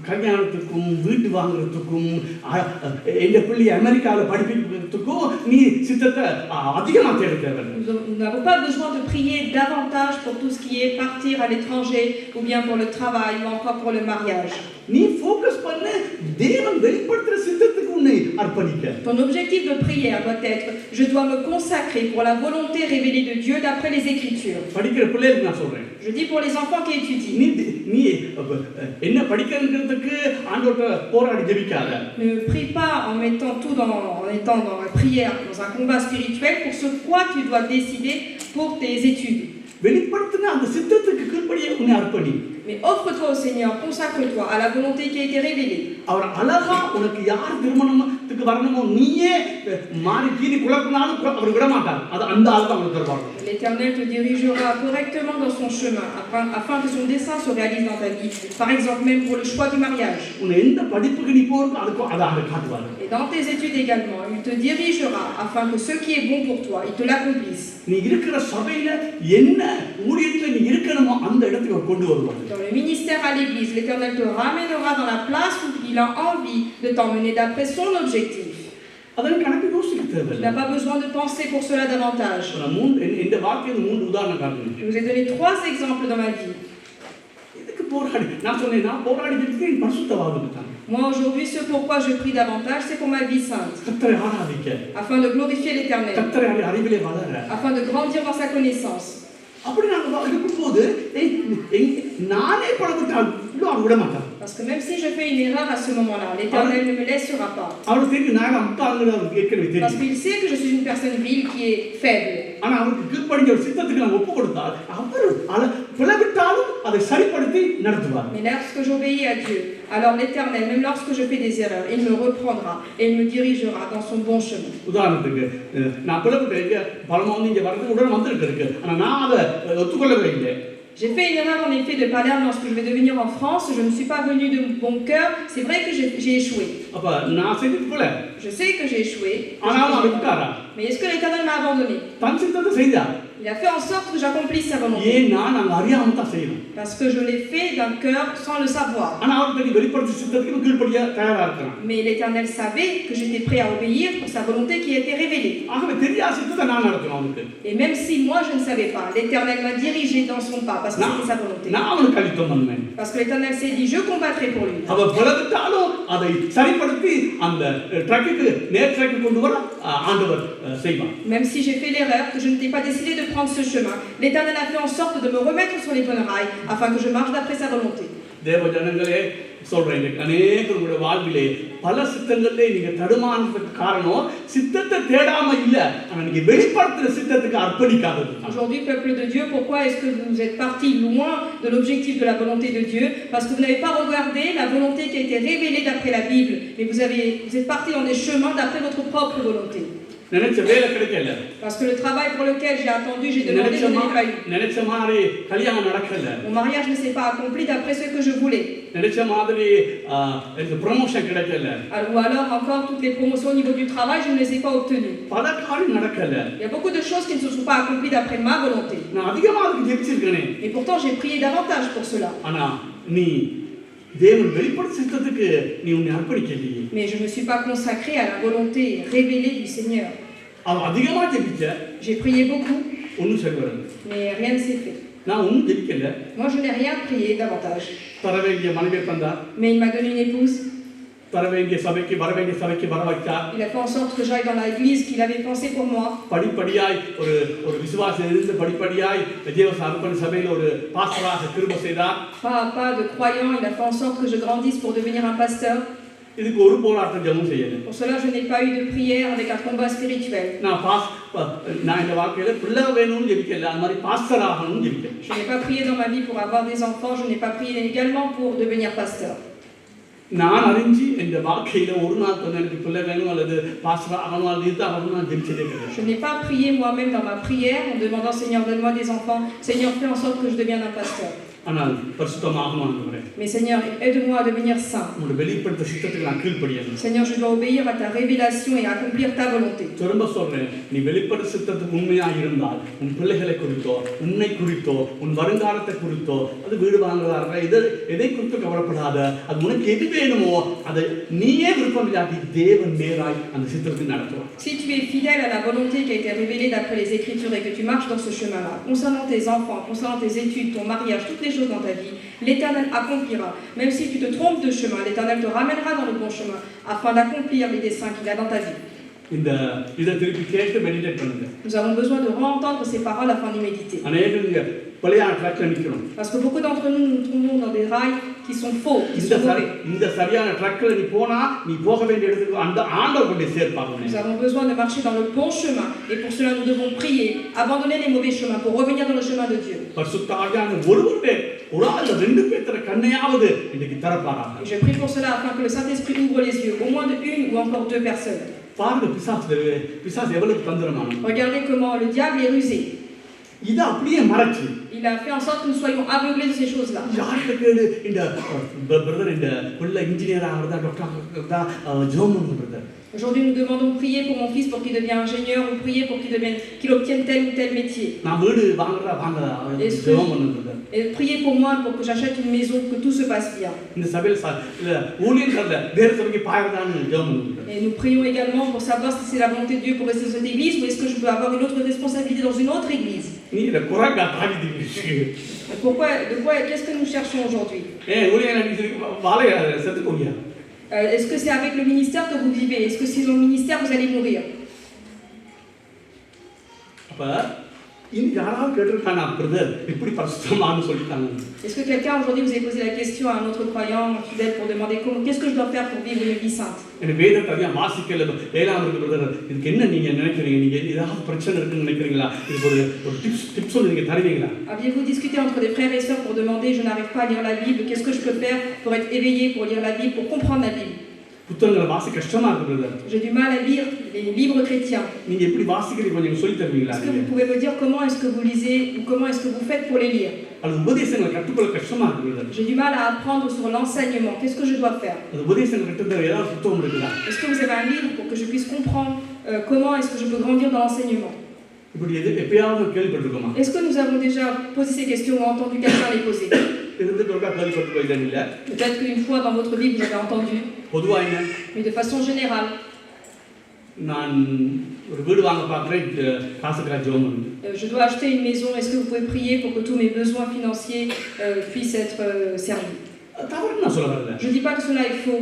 கல்யாணத்துக்கும் வீட்டு வாங்குறதுக்கும் எந்த பிள்ளை அமெரிக்காவில் படிப்பிக்கிறதுக்கும் நீ சித்தத்தை அதிகமாக தேட தேவை. Nous n'avons pas besoin de prier davantage pour tout ce qui est partir à l'étranger ou bien pour le travail ou encore pour le mariage. நீ ஃபோக்கஸ் பண்ண தேவன் வெளிப்படுத்துற சித்தத்துக்கு உன்னை அர்ப்பணிக்க. Ton objectif de prière doit être je dois me consacrer pour la volonté révélée de Dieu d'après les Écritures. படிக்கிற பிள்ளைகளுக்கு நான் சொல்றேன். Je dis pour les enfants qui étudient. நீ என்ன படிக்கிறதுக்கு ஆண்டவர்ட்ட போராடி ஜெபிக்காத. Ne prie pas en étant dans la prière, dans un combat spirituel pour ce quoi tu dois décider pour tes études. வெளிப்படுத்தின அந்த சித்தத்துக்கு கீழ்ப்படிய உன்னை அர்ப்பணி. Mais offre-toi au Seigneur, consacre-toi à la volonté qui a été révélée. அவர் அழகா உனக்கு யார் திருமணத்துக்கு வரணுமோ நீயே மாறி கீறி குழப்பினாலும் அவர் விட மாட்டார். அது அந்த ஆள் தான் உங்களுக்கு தருவார். L'Éternel te dirigera correctement dans son chemin afin que son dessein se réalise dans ta vie. Par exemple, même pour le choix du mariage. உன்னை எந்த படிப்புக்கு நீ போறதுக்கு அதுக்கு அதை காட்டுவார். Et dans tes études également, il te dirigera afin que ce qui est bon pour toi, il te l'accomplisse. நீ இருக்கிற சபையில என்ன ஊழியத்துல நீ இருக்கணுமோ அந்த இடத்துக்கு அவர் கொண்டு வருவார். Dans le ministère à l'église, l'Éternel te ramènera dans la place où il a envie de t'emmener d'après son objectif. அதற்கு கணக்கு யோசிக்க தேவையில்லை. Tu n'as pas besoin de penser pour cela davantage. இந்த வாக்கியம் 3 உதாரணம் காட்டுறேன். Je vous ai donné 3 exemples dans ma vie. இதுக்கு போராடி நான் சொன்னேன் நான் போராடி ஜெபிக்கிறேன் பரிசுத்தவாதத்துக்கு தான். Moi aujourd'hui, ce pourquoi je prie davantage, c'est pour ma vie sainte. கர்த்தரை ஆராதிக்க. Afin de glorifier l'Éternel. கர்த்தரை அறிவிலே வளர. Afin de grandir dans sa connaissance. அப்படி நாங்க இருக்கும்போது நானே பழகிட்டால் இன்னும் விட மாட்டான். Parce que même si je fais une erreur à ce moment-là, l'Éternel ne me laissera pas. அவருக்கு தெரியும் நான் அம்பாங்கன்னு அவருக்கு ஏற்கனவே தெரியும். Parce qu'il sait que je suis une personne vile qui est faible. ஆனா அவருக்கு கீழ்ப்படிஞ்ச ஒரு சித்தத்துக்கு நான் ஒப்பு கொடுத்தால் அவர் பிளவிட்டாலும் அதை சரிப்படுத்தி நடத்துவார். Mais lorsque j'obéis à Dieu, alors l'Éternel, même lorsque je fais des erreurs, il me reprendra et il me dirigera dans son bon chemin. உதாரணத்துக்கு நான் பிளவிட்டு பலமா வந்து இங்க வரது உடனே வந்திருக்கு ஆனா நான் அதை ஒத்துக்கொள்ளவே இல்லை. J'ai fait une erreur en effet de Palerme lorsque je vais devenir en France. Je ne suis pas venu de bon cœur. C'est vrai que j'ai échoué. Je sais que j'ai échoué. Mais est-ce que l'Éternel m'a abandonné? Il a fait en sorte que j'accomplisse sa volonté. Parce que je l'ai fait d'un cœur sans le savoir. Mais l'Éternel savait que j'étais prêt à obéir pour sa volonté qui a été révélée. Et même si moi je ne savais pas, l'Éternel m'a dirigé dans son pas parce que c'était sa volonté. Parce que l'Éternel s'est dit, je combattrai pour lui. ட்ராக்குக்கு நேர் track கொண்டு வர ஆண்டவர் செய்வார். Même si j'ai fait l'erreur, que je n'étais pas décidé de prendre ce chemin, l'Éternel a fait en sorte de me remettre sur les bonnes rails afin que je marche d'après sa volonté. தேவ ஜனங்களே சொல்றேன், அநேகருடைய வாழ்விலே பல சித்தங்களிலே நீங்க தடுமாறதுக்கு காரணம் சித்தத்தை தேடாம இல்ல, ஆனா நீங்க வெளிப்படுத்துற சித்தத்துக்கு அர்ப்பணிக்காதது. Aujourd'hui, peuple de Dieu, pourquoi est-ce que vous êtes partis loin de l'objectif de la volonté de Dieu? Parce que vous n'avez pas regardé la volonté qui a été révélée d'après la Bible, mais vous êtes partis dans des chemins d'après votre propre volonté. நினைச்ச வேலை கிடைக்கல, Parce que le travail pour lequel j'ai attendu, j'ai demandé, je ne l'ai pas eu. நினைச்ச மாதிரி கல்யாணம் நடக்கல, Mon mariage ne s'est pas accompli d'après ce que je voulais. நினைச்ச மாதிரி promotion கிடைக்கல, Ou alors encore toutes les promotions au niveau du travail, je ne les ai pas obtenues. பல காரியம் நடக்கல. Il y a beaucoup de choses qui ne se sont pas accomplies d'après ma volonté. நான் அதிகமா அதுக்கு ஜெபிச்சிருக்கேனே, Et pourtant j'ai prié davantage pour cela. ஆனா நீ தேவன் வெளிப்படுத்த சித்தத்துக்கு நீ உன்னை அர்ப்பணிக்கலையே. Mais je ne me suis pas consacrée à la volonté révélée du Seigneur. அவன் அதிகமா ஜெபிச்ச, J'ai prié beaucoup, ஒன்னும் சரி வரல. mais rien ne s'est fait. நான் ஒன்னும் ஜெபிக்கல. Moi je n'ai rien prié davantage. தர வேண்டிய மனைவியை தந்தார், Mais il m'a donné une épouse. தர வேண்டிய சபைக்கு வர வேண்டிய சபைக்கு வர வைத்தார். Il a fait en sorte que j'aille dans l'église qu'il avait pensé pour moi. படிப்படியாய் ஒரு விசுவாசம் இருந்து படிப்படியாய் தேவச அர்ப்பண சபையில் ஒரு பாஸ்டராக கிருபை செய்தார். Pas à pas de croyant, il a fait en sorte que je grandisse pour devenir un pasteur. இதுக்கு ஒரு போராட்டம் ஜெபம் செய்யல. Pour cela, je n'ai pas eu de prière avec un combat spirituel. நான் இந்த வாழ்க்கையில பிள்ளை வேணும்னு ஜெபிக்கல, அது மாதிரி பாஸ்டர் ஆகணும்னு ஜெபிக்கல. Je n'ai pas prié dans ma vie pour avoir des enfants, je n'ai pas prié également pour devenir pasteur. நான் அறிஞ்சு இந்த வாழ்க்கையில ஒரு நாள் எனக்கு பிள்ளை வேணும் அல்லது பாஸ்டர் ஆகணும் அல்லது இது ஆகணும் நான் ஜெபிச்சதே கிடையாது. Je n'ai pas prié moi-même dans ma prière en demandant Seigneur donne-moi des enfants, Seigneur fais en sorte que je devienne un pasteur. ஆனால் பரிசுத்தமாகணும் ஆண்டவரே. Mais Seigneur aide-moi à devenir saint. உங்களுடைய வெளிப்படுத்த சித்தத்துக்கு நான் கீழ்ப்படியணும். Seigneur je dois obéir à ta révélation et accomplir ta volonté. திரும்ப சொல்றேன், நீ வெளிப்படுத்த சித்தத்துக்கு உண்மையாக இருந்தால் உன் பிள்ளைகளை குறித்தோ உன்னை குறித்தோ உன் வருங்காலத்தை குறித்தோ அது வீடு வாங்குறாங்க எதை குறித்து கவலைப்படாத. அது உனக்கு எது வேணுமோ அதை நீயே விருப்பம் இல்லாட்டி தேவன் நேராய் அந்த சித்தத்தை நடத்துவார். Si tu es fidèle à la volonté qui a été révélée d'après les Écritures et que tu marches dans ce chemin-là, concernant tes enfants, concernant tes études, ton mariage, toutes les choses dans ta vie, l'Éternel accomplira. Même si tu te trompes de chemin, l'Éternel te ramènera dans le bon chemin afin d'accomplir les desseins qu'il a dans ta vie. இந்த இதை திருப்பி கேட்டு meditate பண்ணுங்க. Nous avons besoin de re-entendre ces paroles afin d'y méditer. அநேகங்க பழைய ட்ராக்ல நிக்கணும். Parce que beaucoup d'entre nous nous trouvons dans des rails qui sont faux, qui sont mauvais. இந்த சரியான ட்ராக்ல நீ போனா நீ போக வேண்டிய இடத்துக்கு அந்த ஆண்டவர் கொண்டு சேர்ப்பாங்க. Nous avons besoin de marcher dans le bon chemin et pour cela nous devons prier, abandonner les mauvais chemins pour revenir dans le chemin de Dieu. பரிசுத்த ஆவியானவர் ஒருவரே ஒரு ஆள் ரெண்டு பேத்தர கண்ணையாவது இன்னைக்கு தரப்பாராங்க. Et je prie pour cela afin que le Saint-Esprit ouvre les yeux, au moins de une ou encore deux personnes. பாருங்க பிசாசு எவ்வளவு தந்திரமான. Regardez comment le diable est rusé. இது அப்படியே மறைச்சு Il a fait en sorte que nous soyons aveuglés de ces choses-là. யார்கிட்ட கேடு இந்த பிரதர் இந்த உள்ள இன்ஜினியர் ஆகிறதா டாக்டர் ஆகிறதா Jomon brother. Aujourd'hui, nous demandons prier pour mon fils pour qu'il devienne ingénieur ou prier pour qu'il obtienne tel ou tel métier. நான் வீடு வாங்குறதா ஜோமன் brother. Et priez pour moi pour que j'achète une maison, que tout se passe bien. இந்த சபையில இல்ல ஊழியர்கள்ல வேற சபைக்கு பாயறதான்னு ஜோமன் brother. Et nous prions également pour savoir si c'est la volonté de Dieu pour rester dans cette église ou est-ce que je peux avoir une autre responsabilité dans une autre église. நீ இந்த குரங்கா தாவிதி. Pourquoi, qu'est-ce que nous cherchons aujourd'hui? Est-ce que c'est avec le ministère que vous vivez? Est-ce que c'est dans le ministère que vous allez mourir? Est-ce que quelqu'un aujourd'hui vous a posé la question à un autre croyant fidèle pour demander qu'est-ce que je dois faire pour vivre une vie sainte? Aviez-vous discuté entre des frères et sœurs pour demander je n'arrive pas à lire la Bible, qu'est-ce que je peux faire pour être éveillé, pour lire la Bible, pour comprendre la Bible? J'ai du mal à lire les livres chrétiens. Est-ce que vous pouvez me dire comment est-ce que vous lisez ou comment est-ce que vous faites pour les lire? J'ai du mal à apprendre sur l'enseignement. Qu'est-ce que je dois faire? Est-ce que vous avez un livre pour que je puisse comprendre comment est-ce que je peux grandir dans l'enseignement? Est-ce que nous avons déjà posé ces questions ou entendu quelqu'un les poser? Peut-être qu'une fois dans votre vie vous avez entendu, mais de façon générale. Je dois acheter une maison, est-ce que vous pouvez prier pour que tous mes besoins financiers puissent être servis? தவறு நான் சொல்ல வரல. Je ne dis pas que cela est faux,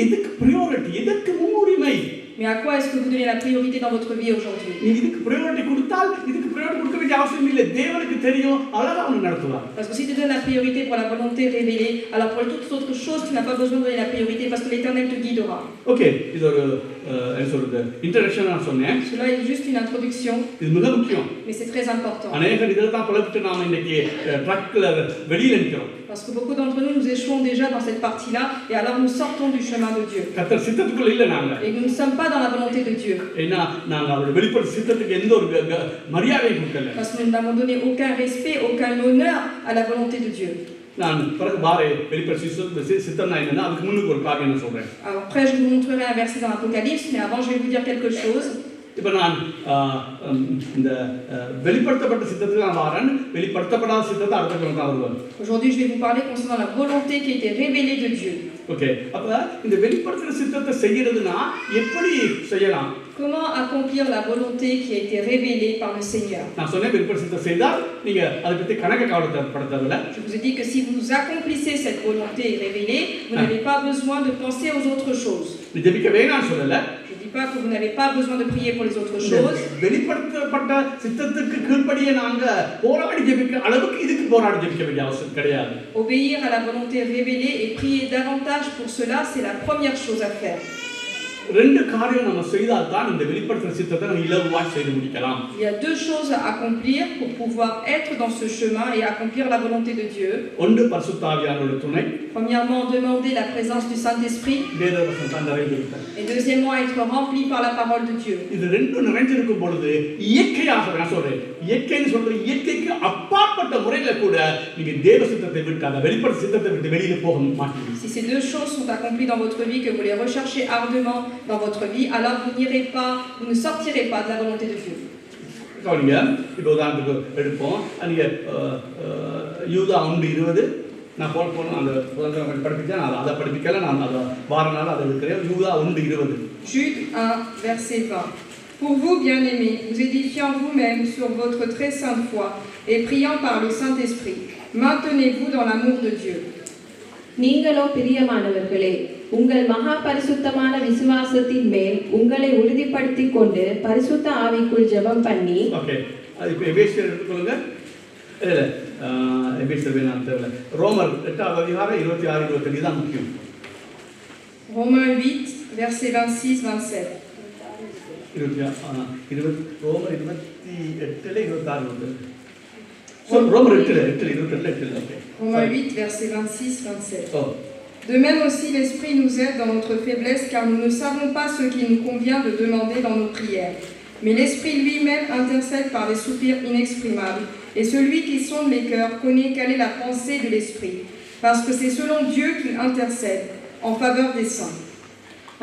இதுக்கு priority, இதற்கு முன்னுரிமை. mais à quoi est-ce que vous donnez la priorité dans votre vie aujourd'hui? நீ இதுக்கு priority கொடுத்தால் இதுக்கு ப்ரியாரிட்டி கொடுக்க வேண்டிய அவசியம் இல்லை. தேவனுக்கு தெரியும், அழகா அவனை நடத்துவார். Parce que si tu donnes la priorité pour la volonté révélée, alors pour toute autre chose, tu n'as pas besoin de donner la priorité parce que l'Éternel te guidera. Okay, இது ஒரு என்ன சொல்றது இன்ட்ரோடக்ஷன் நான் சொன்னேன். Cela est juste une introduction, இது மிக முக்கியம். mais c'est très important. அநேகர் இதில் தான் பழகிட்டு நாம இன்னைக்கு ட்ரக்ல வெளியில நிற்கிறோம். Parce que beaucoup d'entre nous, nous échouons déjà dans cette partie-là, et alors nous sortons du chemin de Dieu. கர்த்தர் சித்தத்துக்குள்ள இல்ல நாங்க. Et nous ne sommes pas dans la volonté de Dieu. ஏன்னா நாங்க அவருடைய வெளிப்பட சித்தத்துக்கு எந்த ஒரு மரியாதையும் கொடுக்கல. Parce que nous n'avons donné aucun respect, aucun honneur à la volonté de Dieu. நான் பிறகு பாரே வெளிப்பட சித்தம் என்னன்னா அதுக்கு முன்னுக்கு ஒரு காரியம் நான் சொல்றேன். Alors après, je vous montrerai un verset dans l'Apocalypse, mais avant, je vais vous dire quelque chose. இப்போ நான் இந்த வெளிப்படுத்தப்பட்ட சித்தத்துக்கு நான் வரேன், வெளிப்படுத்தப்படாத சித்தத்தை அடுத்த கிழமை தான் வருவேன். Aujourd'hui, je vais vous parler concernant la volonté qui a été révélée de Dieu. Okay, அப்ப இந்த வெளிப்படுத்துற சித்தத்தை செய்யறதுனா எப்படி செய்யலாம்? Comment accomplir la volonté qui a été révélée par le Seigneur? நான் சொன்னேன் வெளிப்படுத்த சித்தம் செய்தால் நீங்க அதை பத்தி கணக்கு கவலைப்படத்தவில்லை. Je vous ai dit que si vous accomplissez cette volonté révélée, vous n'avez pas besoin de penser aux autres choses. நீ ஜெபிக்க வேணாம்னு சொல்லல. Je ne dis pas que vous n'avez pas besoin de prier pour les autres choses. வெளிப்படுத்தப்பட்ட சித்தத்துக்கு கீழ்ப்படியே நாங்க போராடி ஜெபிக்க அளவுக்கு இதுக்கு போராடி ஜெபிக்க வேண்டிய அவசியம் கிடையாது. Obéir à la volonté révélée et prier davantage pour cela, c'est la première chose à faire. ரெண்டு காரியம் நம்ம செய்தால் தான் இந்த வெளிப்படுத்துற சித்தத்தை நம்ம இலகுவாக செய்து முடிக்கலாம். Il y a deux choses à accomplir pour pouvoir être dans ce chemin et accomplir la volonté de Dieu. ஒன்று பரிசுத்த ஆவியானவருடைய துணை. Premièrement, demander la présence du Saint-Esprit. வேதவசனம் நிறைந்திருக்கும். Et deuxièmement, être rempli par la parole de Dieu. இது ரெண்டும் நிறைந்திருக்கும் பொழுது இயற்கையாக நான் சொல்றேன், இயற்கைன்னு சொல்ற இயற்கைக்கு அப்பாற்பட்ட முறையில கூட நீங்க தேவ சித்தத்தை விட்டு அந்த வெளிப்படுத்த சித்தத்தை விட்டு வெளியில போக மாட்டீங்க. Si ces deux choses sont accomplies dans votre vie, que vous les recherchez ardemment dans votre vie, alors vous n'irez pas, vous ne sortirez pas de la volonté de Dieu. கவனிங்க, இப்போ உதாரணத்துக்கு எடுப்போம். நீங்க யூதா 1:20 நான் போன அந்த படிப்பிச்சேன், நான் அதை படிப்பிக்கல, நான் அதை வாரனால அதை எடுக்கிறேன். யூதா 1:20. Jude 1, verset 20. Pour vous, bien-aimés, vous édifiant vous-même sur votre très sainte foi et priant par le Saint-Esprit, maintenez-vous dans l'amour de Dieu. நீங்களோ பிரியமானவர்களே, உங்கள் மகா பரிசுத்தமான விசுவாசத்தின் மேல் உங்களை உறுதிப்படுத்திக் கொண்டு பரிசுத்த ஆவிக்குள் ஜெபம் பண்ணி. ஓகே, இப்போ எபேசியர் எடுத்துக்கொள்ளுங்க. இல்ல எபேசியர் வேணாம் தெரியல. ரோமர் 8ஆம் அதிகாரம் 26-27 தான் முக்கியம். Romains 8, verset 26-27. ரோமர் 28-26. Romains 8, verset 26-27. De même aussi, l'Esprit nous aide dans notre faiblesse, car nous ne savons pas ce qu'il nous convient de demander dans nos prières. Mais l'Esprit lui-même intercède par des soupirs inexprimables, et celui qui sonde les cœurs connaît quelle est la pensée de l'Esprit, parce que c'est selon Dieu qu'il intercède en faveur des saints.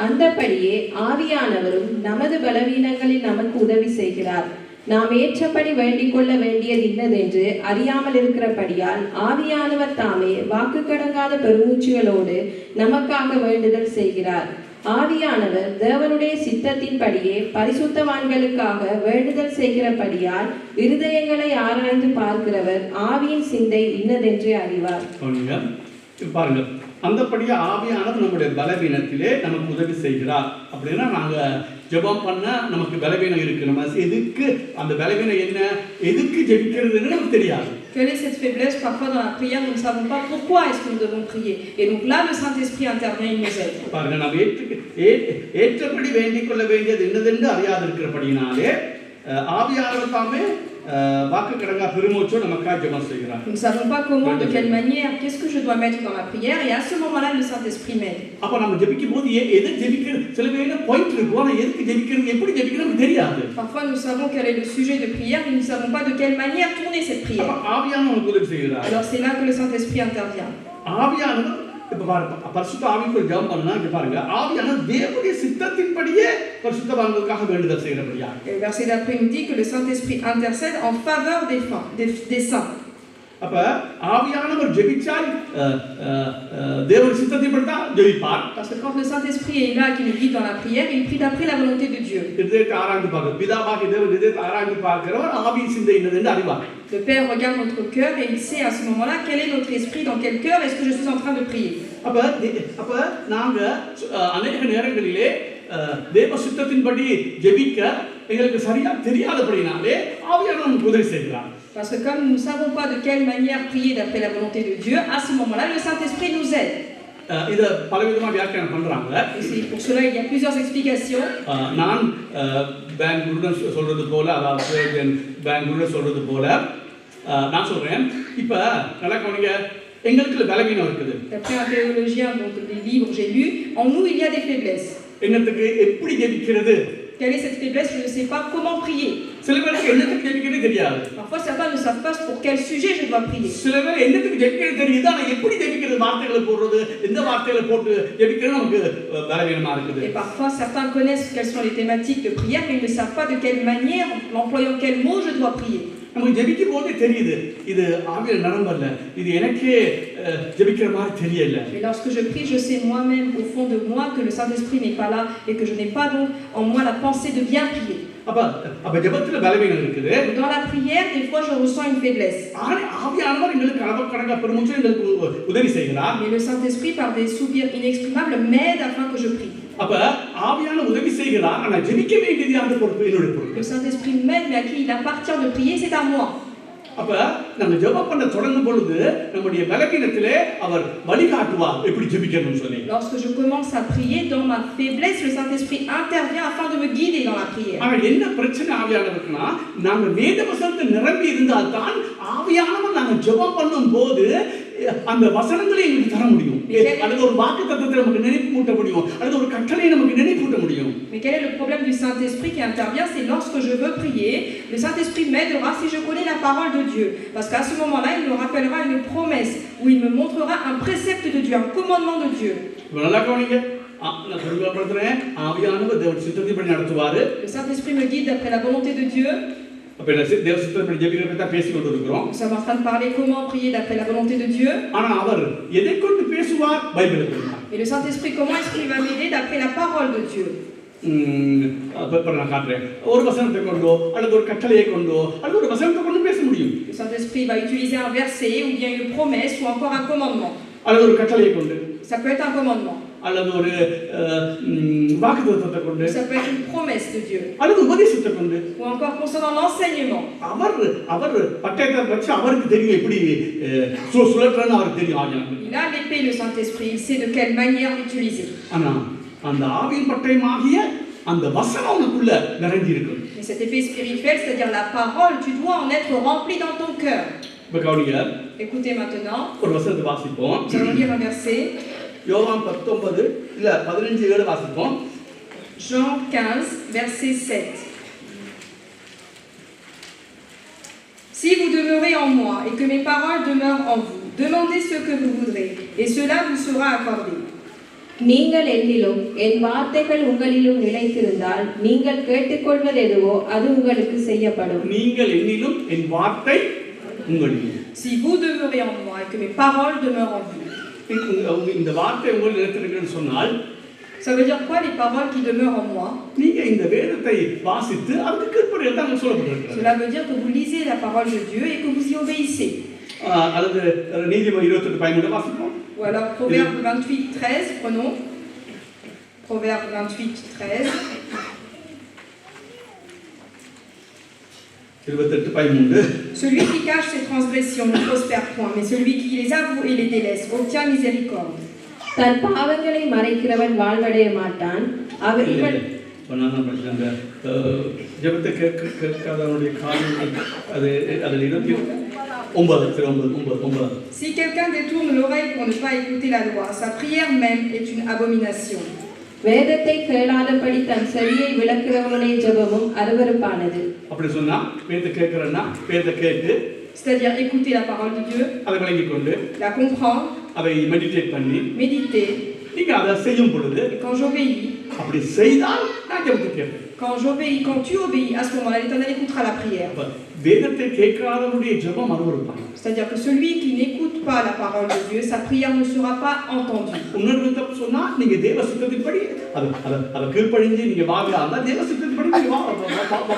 அந்தபடியே ஆவியானவரும் நமது பலவீனங்களில் நமக்கு உதவி செய்கிறார். நாம் ஏற்றபடி வேண்டிக் கொள்ள வேண்டியது இன்னதென்று அறியாமல் இருக்கிறபடியால் ஆவியானவர் தாமே வாக்கு கடங்காத பெருமூச்சுகளோடு நமக்காக வேண்டுதல் செய்கிறார். ஆவியானவர் தேவனுடைய சித்தத்தின்படியே பரிசுத்தவான்களுக்காக வேண்டுதல் செய்கிறபடியால் இருதயங்களை ஆராய்ந்து பார்க்கிறவர் ஆவியின் சிந்தை இன்னதென்று அறிவார். பாருங்க, அந்தபடியே ஆவியானவர் நம்முடைய பலவீனத்திலே நமக்கு உதவி செய்கிறார். அப்படின்னா நாங்க ஜெபம் பண்ண நமக்கு பலவீனம் இருக்கு, நம்ம எதுக்கு அந்த பலவீனம் என்ன, எதுக்கு ஜெபிக்கிறதுன்னு நமக்கு தெரியாது. Quelle est cette faiblesse? Parfois dans la prière, nous ne savons pas pourquoi est-ce que nous devons prier. Et donc là, le Saint-Esprit intervient, il nous aide. பாருங்க, நாம் ஏற்றபடி வேண்டிக் கொள்ள வேண்டியது என்னதென்று அறியாதிருக்கிறபடினாலே ஆவியானவர் தாமே வாக்கு கடங்கா பெருமூச்சோ நமக்காக ஜெபம் செய்கிறார். Nous ne savons pas comment, de quelle manière, qu'est-ce que je dois mettre dans la prière, et à ce moment-là, le Saint-Esprit m'aide. அப்ப நம்ம ஜெபிக்கும் போது எதை ஜெபிக்கிறது, சில வேளை பாயிண்ட் இருக்கும், ஆனா எதுக்கு ஜெபிக்கிறது, எப்படி ஜெபிக்கிறது நமக்கு தெரியாது. Parfois nous savons quel est le sujet de prière, mais nous ne savons pas de quelle manière tourner cette prière. ஆவியானவர் நமக்கு உதவி செய்கிறார். Alors c'est là que le Saint-Esprit intervient. ஆவியானவர் இப்ப பாருங்க, பரிசுத்த ஆவிக்குள் ஜெபம் பண்ணா இங்க பாருங்க, ஆவியானவர் தேவனுடைய சித்தத்தின்படியே பரிசுத்தவான்களுக்காக வேண்டுதல் செய்கிறபடியா. Et le verset d'après nous dit que le Saint-Esprit intercède en faveur des saints. அப்ப ஆவியானவர் ஜெபிச்சால் தேவனுடைய சித்தத்தின்படி தான் ஜெபிப்பார். Parce que quand le Saint-Esprit est là, qui nous guide dans la prière, il prie d'après la volonté de Dieu. இதயத்தை ஆராய்ந்து பார்க்க பிதாவாகிய தேவன் இதயத்தை ஆராய்ந்து பார்க்கிறவர் ஆவியின் சிந்தை என்னது என்று அறிவார். Le Père regarde notre cœur et il sait à ce moment-là quel est notre esprit, dans quel cœur est-ce que je suis en train de prier. அப்ப நாங்க அநேக நேரங்களிலே தேவ சித்தத்தின்படி ஜெபிக்க எங்களுக்கு சரியா தெரியாதபடினாலே ஆவியானவர் நமக்கு உதவி செய்கிறார். Parce que comme nous ne savons pas de quelle manière prier d'après la volonté de Dieu, à ce moment-là, le Saint-Esprit nous aide. இத பலவிதமா வியாக்கியானம் பண்றாங்க. Pour cela, il y a plusieurs explications. நான் பெங்களூர்ல சொல்றது போல, அதாவது பெங்களூர்ல சொல்றது போல நான் சொல்றேன். இப்ப நல்லா கவனிங்க, எங்களுக்குள்ள பலவீனம் இருக்குது. D'après un théologien, donc des livres j'ai lus, en nous il y a des faiblesses. என்னத்துக்கு எப்படி ஜெபிக்கிறது? Quelle est cette faiblesse? Je ne sais pas comment prier. சில பேருக்கு என்னத்துக்கு ஜெபிக்கிறது தெரியாது. Parfois certains ne savent pas pour quel sujet je dois prier. சில பேர் என்னத்துக்கு ஜெபிக்கிறது தெரியுது, ஆனா எப்படி ஜெபிக்கிறது, வார்த்தைகளை போடுறது, எந்த வார்த்தைகளை போட்டு ஜெபிக்கிறது நமக்கு பலவீனமா இருக்குது. Et parfois certains connaissent quelles sont les thématiques de prière, mais ils ne savent pas de quelle manière, en employant quel mot je dois prier. நமக்கு ஜெபிக்கும் போதே தெரியுது, இது ஆவியில நடம்பல்ல, இது எனக்கே ஜெபிக்கிற மாதிரி தெரியல. Mais lorsque je prie, je sais moi-même au fond de moi que le Saint-Esprit n'est pas là et que je n'ai pas donc en moi la pensée de bien prier. அப்ப ஜெபத்துல பலவீனம் இருக்குது. Dans la prière, des fois je ressens une faiblesse. ஆவியானவர் எங்களுக்கு அளவுக்கணக்கா பெருமூச்சு எங்களுக்கு உதவி செய்கிறார். Mais le Saint-Esprit par des soupirs inexprimables m'aide afin que je prie. அப்ப ஆவியான உதவி செய்கிறார், ஆனா ஜெபிக்க வேண்டியது அந்த பொறுப்பு என்னுடைய பொறுப்பு. Le Saint-Esprit m'aide, mais à qui il appartient de prier, c'est à moi. அப்ப நம்ம ஜெபம் பண்ண தொடங்கும் பொழுது நம்முடைய பலவீனத்திலே அவர் வழிகாட்டுவார் எப்படி ஜெபிக்கணும்னு சொல்லி. Lorsque je commence à prier dans ma faiblesse, le Saint-Esprit intervient afin de me guider dans la prière. ஆனா என்ன பிரச்சனை ஆவியானவருக்குன்னா, நாங்க வேத வசனத்தை நிரம்பி இருந்தால் தான் ஆவியானவர் நாங்க ஜெபம் பண்ணும் போது அந்த வசனங்களை எங்களுக்கு தர முடியும். அல்லது ஒரு வாக்குத்தத்தத்தை நமக்கு நினைப்பூட்ட முடியும், அல்லது ஒரு கட்டளையை நமக்கு நினைப்பூட்ட முடியும். Mais quel est le problème du Saint-Esprit qui intervient? C'est lorsque je veux prier, le Saint-Esprit m'aidera si je connais la parole de Dieu. Parce qu'à ce moment-là, il me rappellera une promesse, où il me montrera un précepte de Dieu, un commandement de Dieu. நல்லா கவனிங்க, நான் சொல்லுகிறேன், ஆவியானவர் தேவ சித்தத்தின்படி நடத்துவாரு. Le Saint-Esprit me guide d'après la volonté de Dieu. அப்ப தேவ சித்தத்தின்படி ஜெபிக்கிறத பத்தி பேசி கொண்டிருக்கிறோம். Nous sommes en train de parler comment prier d'après la volonté de Dieu. ஆனா அவர் எதை கொண்டு பேசுவார்? பைபிளை கொண்டு. Et le Saint-Esprit, comment est-ce qu'il va m'aider d'après la parole de Dieu? நான் காட்டுறேன். ஒரு வசனத்தை கொண்டோ அல்லது ஒரு கட்டளையை கொண்டோ அல்லது ஒரு வசனத்தை கொண்டு பேச முடியும். Le Saint-Esprit va utiliser un verset ou bien une promesse ou encore un commandement. அல்லது ஒரு கட்டளையை கொண்டு. Ça peut être un commandement. அல்லது ஒரு வாக்குத்தத்தத்தை கொண்டு. Ça peut être une promesse de Dieu. அல்லது உபதேசத்தை கொண்டு. Ou encore concernant l'enseignement. அவர் பட்டயத்தை வச்சு அவருக்கு தெரியும் எப்படி சுழற்றன்னு அவருக்கு தெரியும். ஆவியானவர். Il a l'épée, le Saint-Esprit, il sait de quelle manière l'utiliser. ஆனா அந்த ஆவியின் பட்டயமாகிய அந்த வசனம் உனக்குள்ள நிறைஞ்சி இருக்கு. Mais cette épée spirituelle, c'est-à-dire la parole, tu dois en être rempli dans ton cœur. இப்ப கவனிங்க. Écoutez maintenant. ஒரு வசனத்தை வாசிப்போம். Nous allons lire un verset. யோவான் 19 இல்ல 15:7 வாசிப்போம். Jean 15 verset 7. Si vous demeurez en moi et que mes paroles demeurent en vous, demandez ce que vous voudrez et cela vous sera accordé. நீங்கள் என்னிலும் என் வார்த்தைகள் உங்களிலும் நிலைத்திருந்தால் நீங்கள் கேட்டுக்கொள்வது எதுவோ அது உங்களுக்கு செய்யப்படும். நீங்கள் என்னிலும் என் வார்த்தை உங்களிலும். Si vous demeurez en moi et que mes paroles demeurent en vous. இந்த வார்த்தை உங்களில் நிலைத்திருக்குன்னு சொன்னால் ça veut dire quoi les paroles qui demeurent en moi? நீங்க இந்த வேதத்தை வாசித்து அதுக்கு கீழ்ப்படிய தான் சொல்லப்பட்டிருக்கு. Cela veut dire que vous lisez la parole de Dieu et que vous y obéissez. அல்லது நீதிமொழி 28:13 வாசிப்போம். Ou alors Proverbe 28:13, prenons. Proverbe 28:13. 28:13. Celui qui cache ses transgressions ne prospère point, mais celui qui les avoue et les délaisse obtient miséricorde. தன் பாவங்களை மறைக்கிறவன் வாழ்வடைய மாட்டான். அவர்கள் நான் படிச்சாங்க ஜெபத்தை கேட்காதவனுடைய காரியங்கள் அது அதில் 9. Si quelqu'un détourne l'oreille pour ne pas écouter la loi, sa prière même est une abomination. வேதத்தை கேளாதபடி தன் செவியை விளக்குறவனுடைய ஜெபமும் அருவருப்பானது. அப்படி சொன்னா வேதத்தை கேட்கறேன்னா வேதத்தை கேட்டு, c'est-à-dire écouter la parole de Dieu, அதை விளங்கிக் கொண்டு, la comprendre, அதை மெடிடேட் பண்ணி, méditer, நீங்க அதை செய்யும் பொழுது, et quand j'obéis, அப்படி செய்தால் நான் ஜெபத்தை கேட்பேன். Quand tu obéis, à ce moment-là, l'Éternel écoutera la prière. அப்ப வேதத்தை கேட்காதவனுடைய ஜெபம் அருவருப்பாங்க. C'est-à-dire que celui qui n'écoute pas la parole de Dieu, sa prière ne sera pas entendue. உன்னத சொன்னா நீங்க தேவ சித்தத்தின்படி அத கீழ்ப்படிஞ்சு நீங்க வாழ்றா தேவ சித்தத்தின்படி நீங்க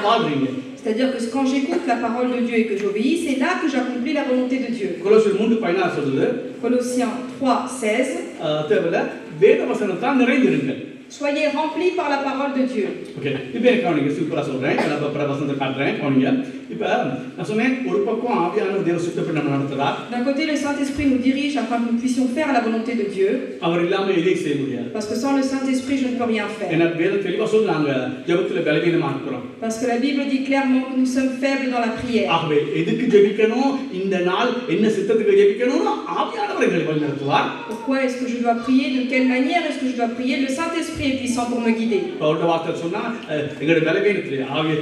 வாழ்றீங்க. C'est-à-dire que quand j'écoute la parole de Dieu et que j'obéis, c'est là que j'accomplis la volonté de Dieu. கொலோசியர் 3:16 சொல்லுது. Colossiens 3:16. தேவல வேத வசனத்தால் நிறைந்திருங்கள். Soyez remplis par la parole de Dieu. Okay இப்போ கவனிங்க சூப்பரா சொல்றேன் நான் பிரவசனத்தை காட்டுறேன் கவனிங்க இப்போ நான் சொன்னேன் ஒரு பக்கம் ஆவியானவர் தேவ சித்தப்படி நம்ம நடத்துறார். D'un côté le Saint-Esprit nous dirige afin que nous puissions faire la volonté de Dieu. அவர் இல்லாம எதையும் செய்ய முடியாது. Parce que sans le Saint-Esprit je ne peux rien faire. ஏன்னா வேதம் தெளிவா சொல்றாங்க ஜெபத்துல பலவீனமா இருக்கிறோம். Parce que la Bible dit clairement que nous sommes faibles dans la prière. ஆகவே எதுக்கு ஜெபிக்கணும் இந்த நாள் என்ன சித்தத்துக்கு ஜெபிக்கணும்னு ஆவியானவர் எங்களை வழிநடத்துவார். Pourquoi est-ce que je dois prier, de quelle manière est-ce que je dois prier? Le Saint-Esprit est puissant pour me guider. அவருடைய வார்த்தை சொன்னா எங்களுடைய பலவீனத்திலே ஆவிய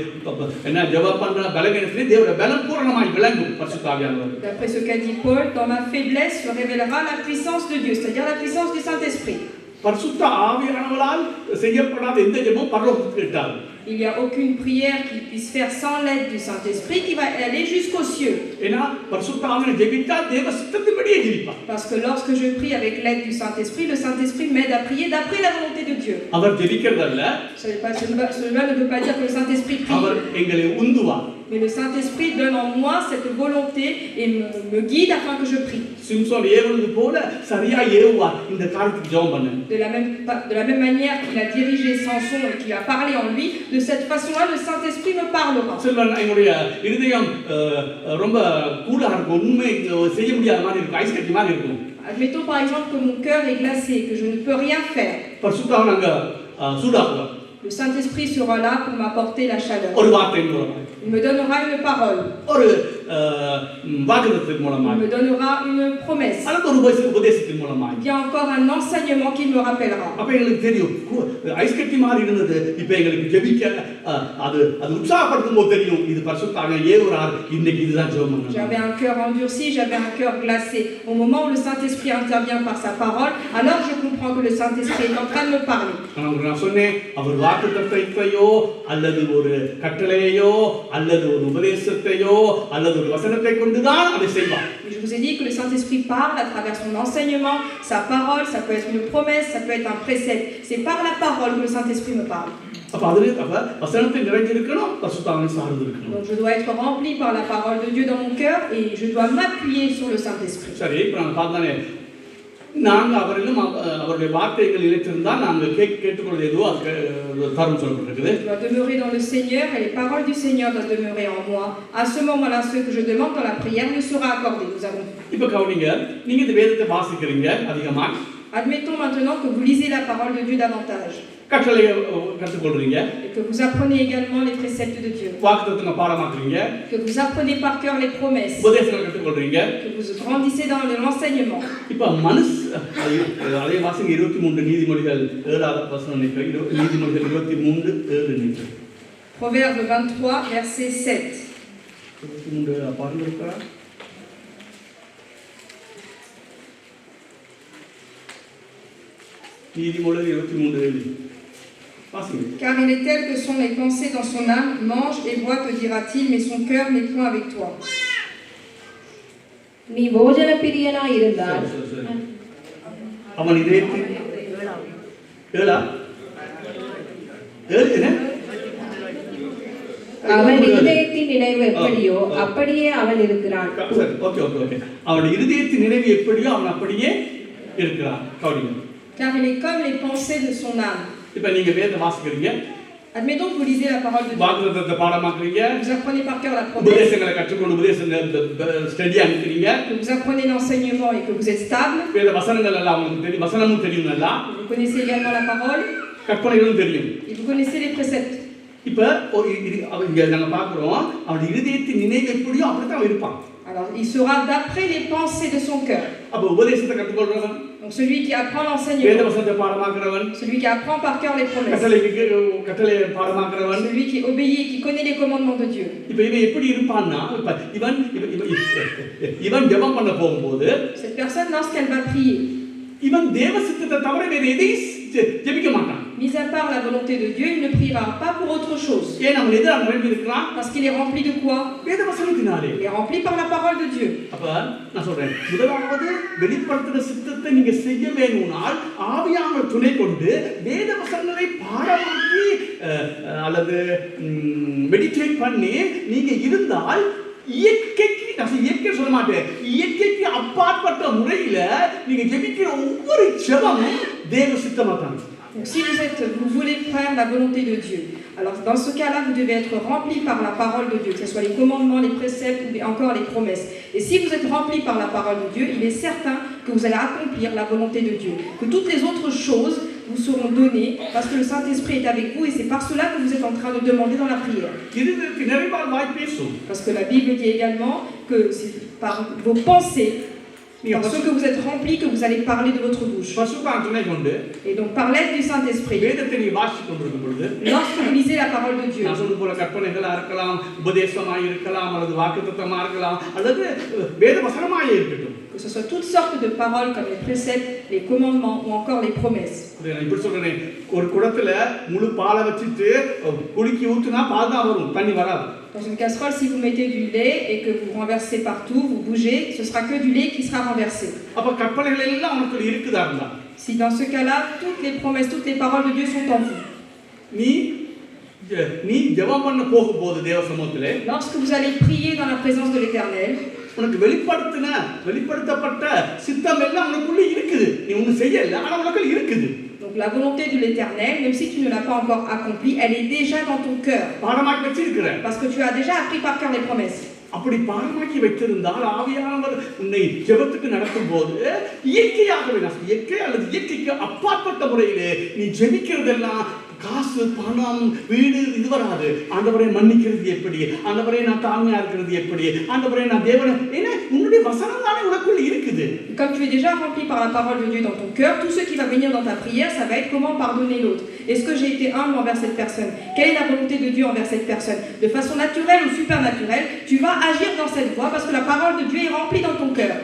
என்ன ஜெபம் பண்ற பலவீனத்திலே தேவனுடைய பலம் பூரணமாய் விளங்கும் பரிசுத்த ஆவியானவர். D'après ce qu'a dit Paul, dans ma faiblesse se révélera la puissance de Dieu, c'est-à-dire la puissance du Saint-Esprit. பரிசுத்த ஆவியானவரால் செய்யப்படாத எந்த ஜெபமும் பரலோகத்துக்கு எட்டாது. Il n'y a aucune prière qui puisse faire sans l'aide du Saint-Esprit qui va aller jusqu'aux cieux. ஏன்னா பரிசுத்த ஆவியானவர் ஜெபித்தா தேவ சித்தத்தின்படியே ஜெபிப்பார். Parce que lorsque je prie avec l'aide du Saint-Esprit, le Saint-Esprit m'aide à prier d'après la volonté de Dieu. அவர் ஜெபிக்கிறதல்ல. Cela ne veut pas dire que le Saint-Esprit prie. அவர் எங்களை உந்துவார். Mais le Saint-Esprit donne en moi cette volonté et me guide afin que je prie. Samson ஏவுவது போல சரியா ஏவுவார் இந்த காரியத்துக்கு ஜெபம் பண்ணு. De la même manière qu'il a dirigé Samson et qu'il a parlé en lui, de cette façon-là le Saint-Esprit me parlera. சிலர் என்னுடைய இருதயம் ரொம்ப கூலா இருக்கும் உண்மை செய்ய முடியாத மாதிரி இருக்கும் ஐஸ் கட்டி மாதிரி இருக்கும். Admettons par exemple que mon cœur est glacé, que je ne peux rien faire. பரிசுத்த ஆவியானவர் அங்க சூடாக்குவார். Le Saint-Esprit sera là pour m'apporter la chaleur. ஒரு வார்த்தை மூலமா. Il me donnera une parole. ஒரு வாக்குத்தத்தத்தின் மூலமா. Il me donnera une promesse. அல்லது ஒரு உபதேசத்தின் மூலமா. Il y a encore un enseignement qui me rappellera. அப்ப எங்களுக்கு தெரியும் ஐஸ் கட்டி மாதிரி இருந்தது இப்போ எங்களுக்கு ஜெபிக்க அது உற்சாகப்படுத்தும் போது தெரியும் இது பரிசுத்த ஆவியானவர் ஏவுறார் இன்னைக்கு இதுதான் ஜெபம் பண்ணணும். J'avais un cœur endurci, j'avais un cœur glacé. Au moment où le Saint-Esprit intervient par sa parole, alors je comprends que le Saint-Esprit est en train de me parler. நான் சொன்னேன் அவர் வாக்குத்தத்தத்தையோ அல்லது ஒரு கட்டளையோ அல்லது ஒரு உபதேசத்தையோ அல்லது ஒரு வசனத்தை கொண்டுதான் அதை செய்வார். Je vous ai dit que le Saint-Esprit parle à travers son enseignement, sa parole, ça peut être une promesse, ça peut être un précepte. C'est par la parole que le Saint-Esprit me parle. அப்ப அதுல வசனத்தை நிறைஞ்சிருக்கணும் பரிசுத்த ஆவியானவர் சார்ந்து இருக்கணும். Donc je dois être rempli par la parole de Dieu dans mon cœur et je dois m'appuyer sur le Saint-Esprit. சரி இப்போ நான் பார்த்தானே நாங்க அவரிலும் அவருடைய வார்த்தைகள் நிலைத்திருந்தால் நாங்கள் கேட்டுக்கொள்வது எதுவோ அது தரம் சொல்லப்பட்டிருக்குது. Je dois demeurer dans le Seigneur et les paroles du Seigneur doivent demeurer en moi. À ce moment-là, ce que je demande dans la prière me sera accordé. Nous avons. இப்போ கவனிங்க நீங்க இந்த வேதத்தை வாசிக்கிறீங்க அதிகமா. Admettons maintenant que vous lisez la parole de Dieu davantage. கட்டளையை கற்றுக்கொள்றீங்க. Et que vous apprenez également les préceptes de Dieu. வாக்குத்தத்தங்களை பாடமாக்குறீங்க. Que vous apprenez par cœur les promesses. உபதேசங்களை கற்றுக்கொள்றீங்க. Que vous grandissez dans l'enseignement. இப்போ அதே வாசிங்க 23 நீதிமொழிகள் 7வது வசனம் நீதிமொழிகள் 23:7. Proverbe 23 verset 7. 23 பாருங்க இருக்கா? நீதிமொழிகள் 23:7. Car il est tel que sont les pensées dans son âme, mange et bois, te dira-t-il, mais son cœur n'est point avec toi. நீ போஜன பிரியனாய் இருந்தால் அவன் இதயத்தில் அவன் இதயத்தின் நினைவு எப்படியோ அப்படியே அவன் இருக்கிறான். அவனுடைய இதயத்தின் நினைவு எப்படியோ அவன் அப்படியே இருக்கிறான். Car il est comme les pensées de son âme. இப்ப நீங்க வேதத்தை வாசிக்கிறீங்க. Admettons que vous lisez la parole de Dieu. வாக்குத்தத்தத்தை பாடமாக்குறீங்க. Vous apprenez par cœur la promesse. உபதேசங்களை கற்றுக்கொண்டு உபதேசங்களை study ஆகிக்கிறீங்க. Que vous apprenez l'enseignement et que vous êtes stable. வேத வசனங்கள் எல்லாம் உங்களுக்கு தெரியும். வசனமும் தெரியும் நல்லா. Vous connaissez également la parole. கற்பனைகளும் தெரியும். Et vous connaissez les préceptes. இப்ப இங்க நாங்க பார்க்கிறோம் அவனுடைய இதயத்தின் நினைவு எப்படியோ அப்படித்தான் இருப்பான். Alors il sera d'après les pensées de son cœur. அப்ப உபதேசத்தை கற்றுக்கொள்றவன். Donc celui qui apprend l'enseignement. வேத வசனத்தை பாடமாக்குறவன். Celui qui apprend par cœur les promesses. கட்டளை பாடமாக்குறவன். Celui qui obéit et qui connaît les commandements de Dieu. இப்ப இவன் எப்படி இருப்பான்னா இவன் ஜெபம் பண்ண போகும்போது cette personne lorsqu'elle va prier இவன் தேவ சித்தத்தை தவிர வேற எதையும் ஜெபிக்க மாட்டான். Mis à part la volonté de Dieu, il ne priera pas pour autre chose. ஏன் அவன் எதிராக நிரம்பி இருக்கிறான்? Parce qu'il est rempli de quoi? வேத வசனத்தினாலே. Il est rempli par la parole de Dieu. அப்ப நான் சொல்றேன், முதலாவது வெளிப்படுத்துகிற சித்தத்தை நீங்க செய்ய வேணும்னால் ஆவியானவர் துணை கொண்டு வேத வசனங்களை பாடமாக்கி அல்லது மெடிடேட் பண்ணி நீங்க இருந்தால் இயற்கைக்கு, நான் இயற்கை சொல்ல மாட்டேன், இயற்கைக்கு அப்பாற்பட்ட முறையில நீங்க ஜெபிக்கிற ஒவ்வொரு ஜெபமும் தேவ சித்தமா தான். Donc si vous voulez faire la volonté de Dieu, alors dans ce cas-là, vous devez être rempli par la parole de Dieu, que ce soit les commandements, les préceptes ou encore les promesses. Et si vous êtes rempli par la parole de Dieu, il est certain que vous allez accomplir la volonté de Dieu, que toutes les autres choses vous seront données parce que le Saint-Esprit est avec vous et c'est par cela que vous êtes en train de demander dans la prière. Parce que la Bible dit également que c'est par vos pensées, par ce que vous êtes remplis, que vous allez parler de votre bouche. Et donc par l'aide du Saint-Esprit, lorsque vous lisez la parole de Dieu, que ce soit toutes sortes de paroles comme les préceptes, les commandements ou encore les promesses. Dans une casserole, si vous mettez du lait et que vous renversez partout, vous bougez, ce sera que du lait qui sera renversé. Si dans ce cas-là, toutes les promesses, toutes les paroles de Dieu sont en vous. Lorsque vous allez prier dans la présence de l'Éternel, donc la volonté de l'Éternel, même si tu ne l'as pas encore accomplie, elle est déjà dans ton cœur. Parce que tu as déjà appris par cœur les promesses. அப்படி பாரமாக்கி வைத்திருந்தால் ஆவியானவர் உன்னை ஜெபத்துக்கு நடத்தும் போது இயற்கையாகவே இயற்கை அல்லது இயற்கைக்கு அப்பாற்பட்ட முறையிலே நீ ஜெபிக்கிறதெல்லாம் காசு பணம் வீடு இது வராது. ஆண்டவரை மன்னிக்கிறது எப்படி, ஆண்டவரை நான் தாழ்மையா இருக்கிறது எப்படி, ஆண்டவரை நான் தேவனை, ஏன்னா உன்னுடைய வசனம் தானே உனக்குள்ள இருக்குது. Comme tu es déjà rempli par la parole de Dieu dans ton cœur, tout ce qui va venir dans ta prière, ça va être comment pardonner l'autre. Est-ce que j'ai été humble envers cette personne? Quelle est la volonté de Dieu envers cette personne? De façon naturelle ou supernaturelle, tu vas agir dans cette voie parce que la parole de Dieu est remplie dans ton cœur.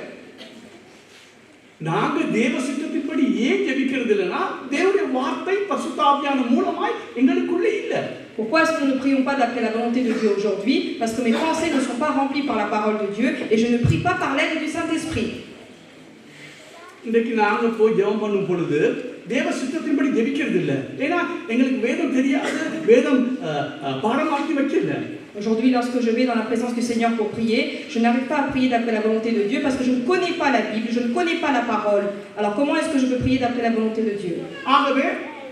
நாங்க தேவ சித்தத்தின்படி ஏன் ஜெபிக்கிறது இல்லைன்னா தேவனுடைய வார்த்தை பரிசுத்த ஆவியான மூலமாய் எங்களுக்குள்ளே இல்லை. Pourquoi est-ce que nous ne prions pas d'après la volonté de Dieu aujourd'hui? Parce que mes pensées ne sont pas remplies par la parole de Dieu et je ne prie pas par l'aide du Saint-Esprit. இன்றைக்கு நாங்க போய் ஜெபம் பண்ணும் பொழுது தேவ சித்தத்தின்படி ஜெபிக்கிறது இல்லை. ஏன்னா எங்களுக்கு வேதம் தெரியாது, வேதம் பாடமாக்கி வைக்கல. Aujourd'hui, lorsque je vais dans la présence du Seigneur pour prier, je n'arrive pas à prier d'après la volonté de Dieu parce que je ne connais pas la Bible, je ne connais pas la parole. Alors comment est-ce que je peux prier d'après la volonté de Dieu? ஆகவே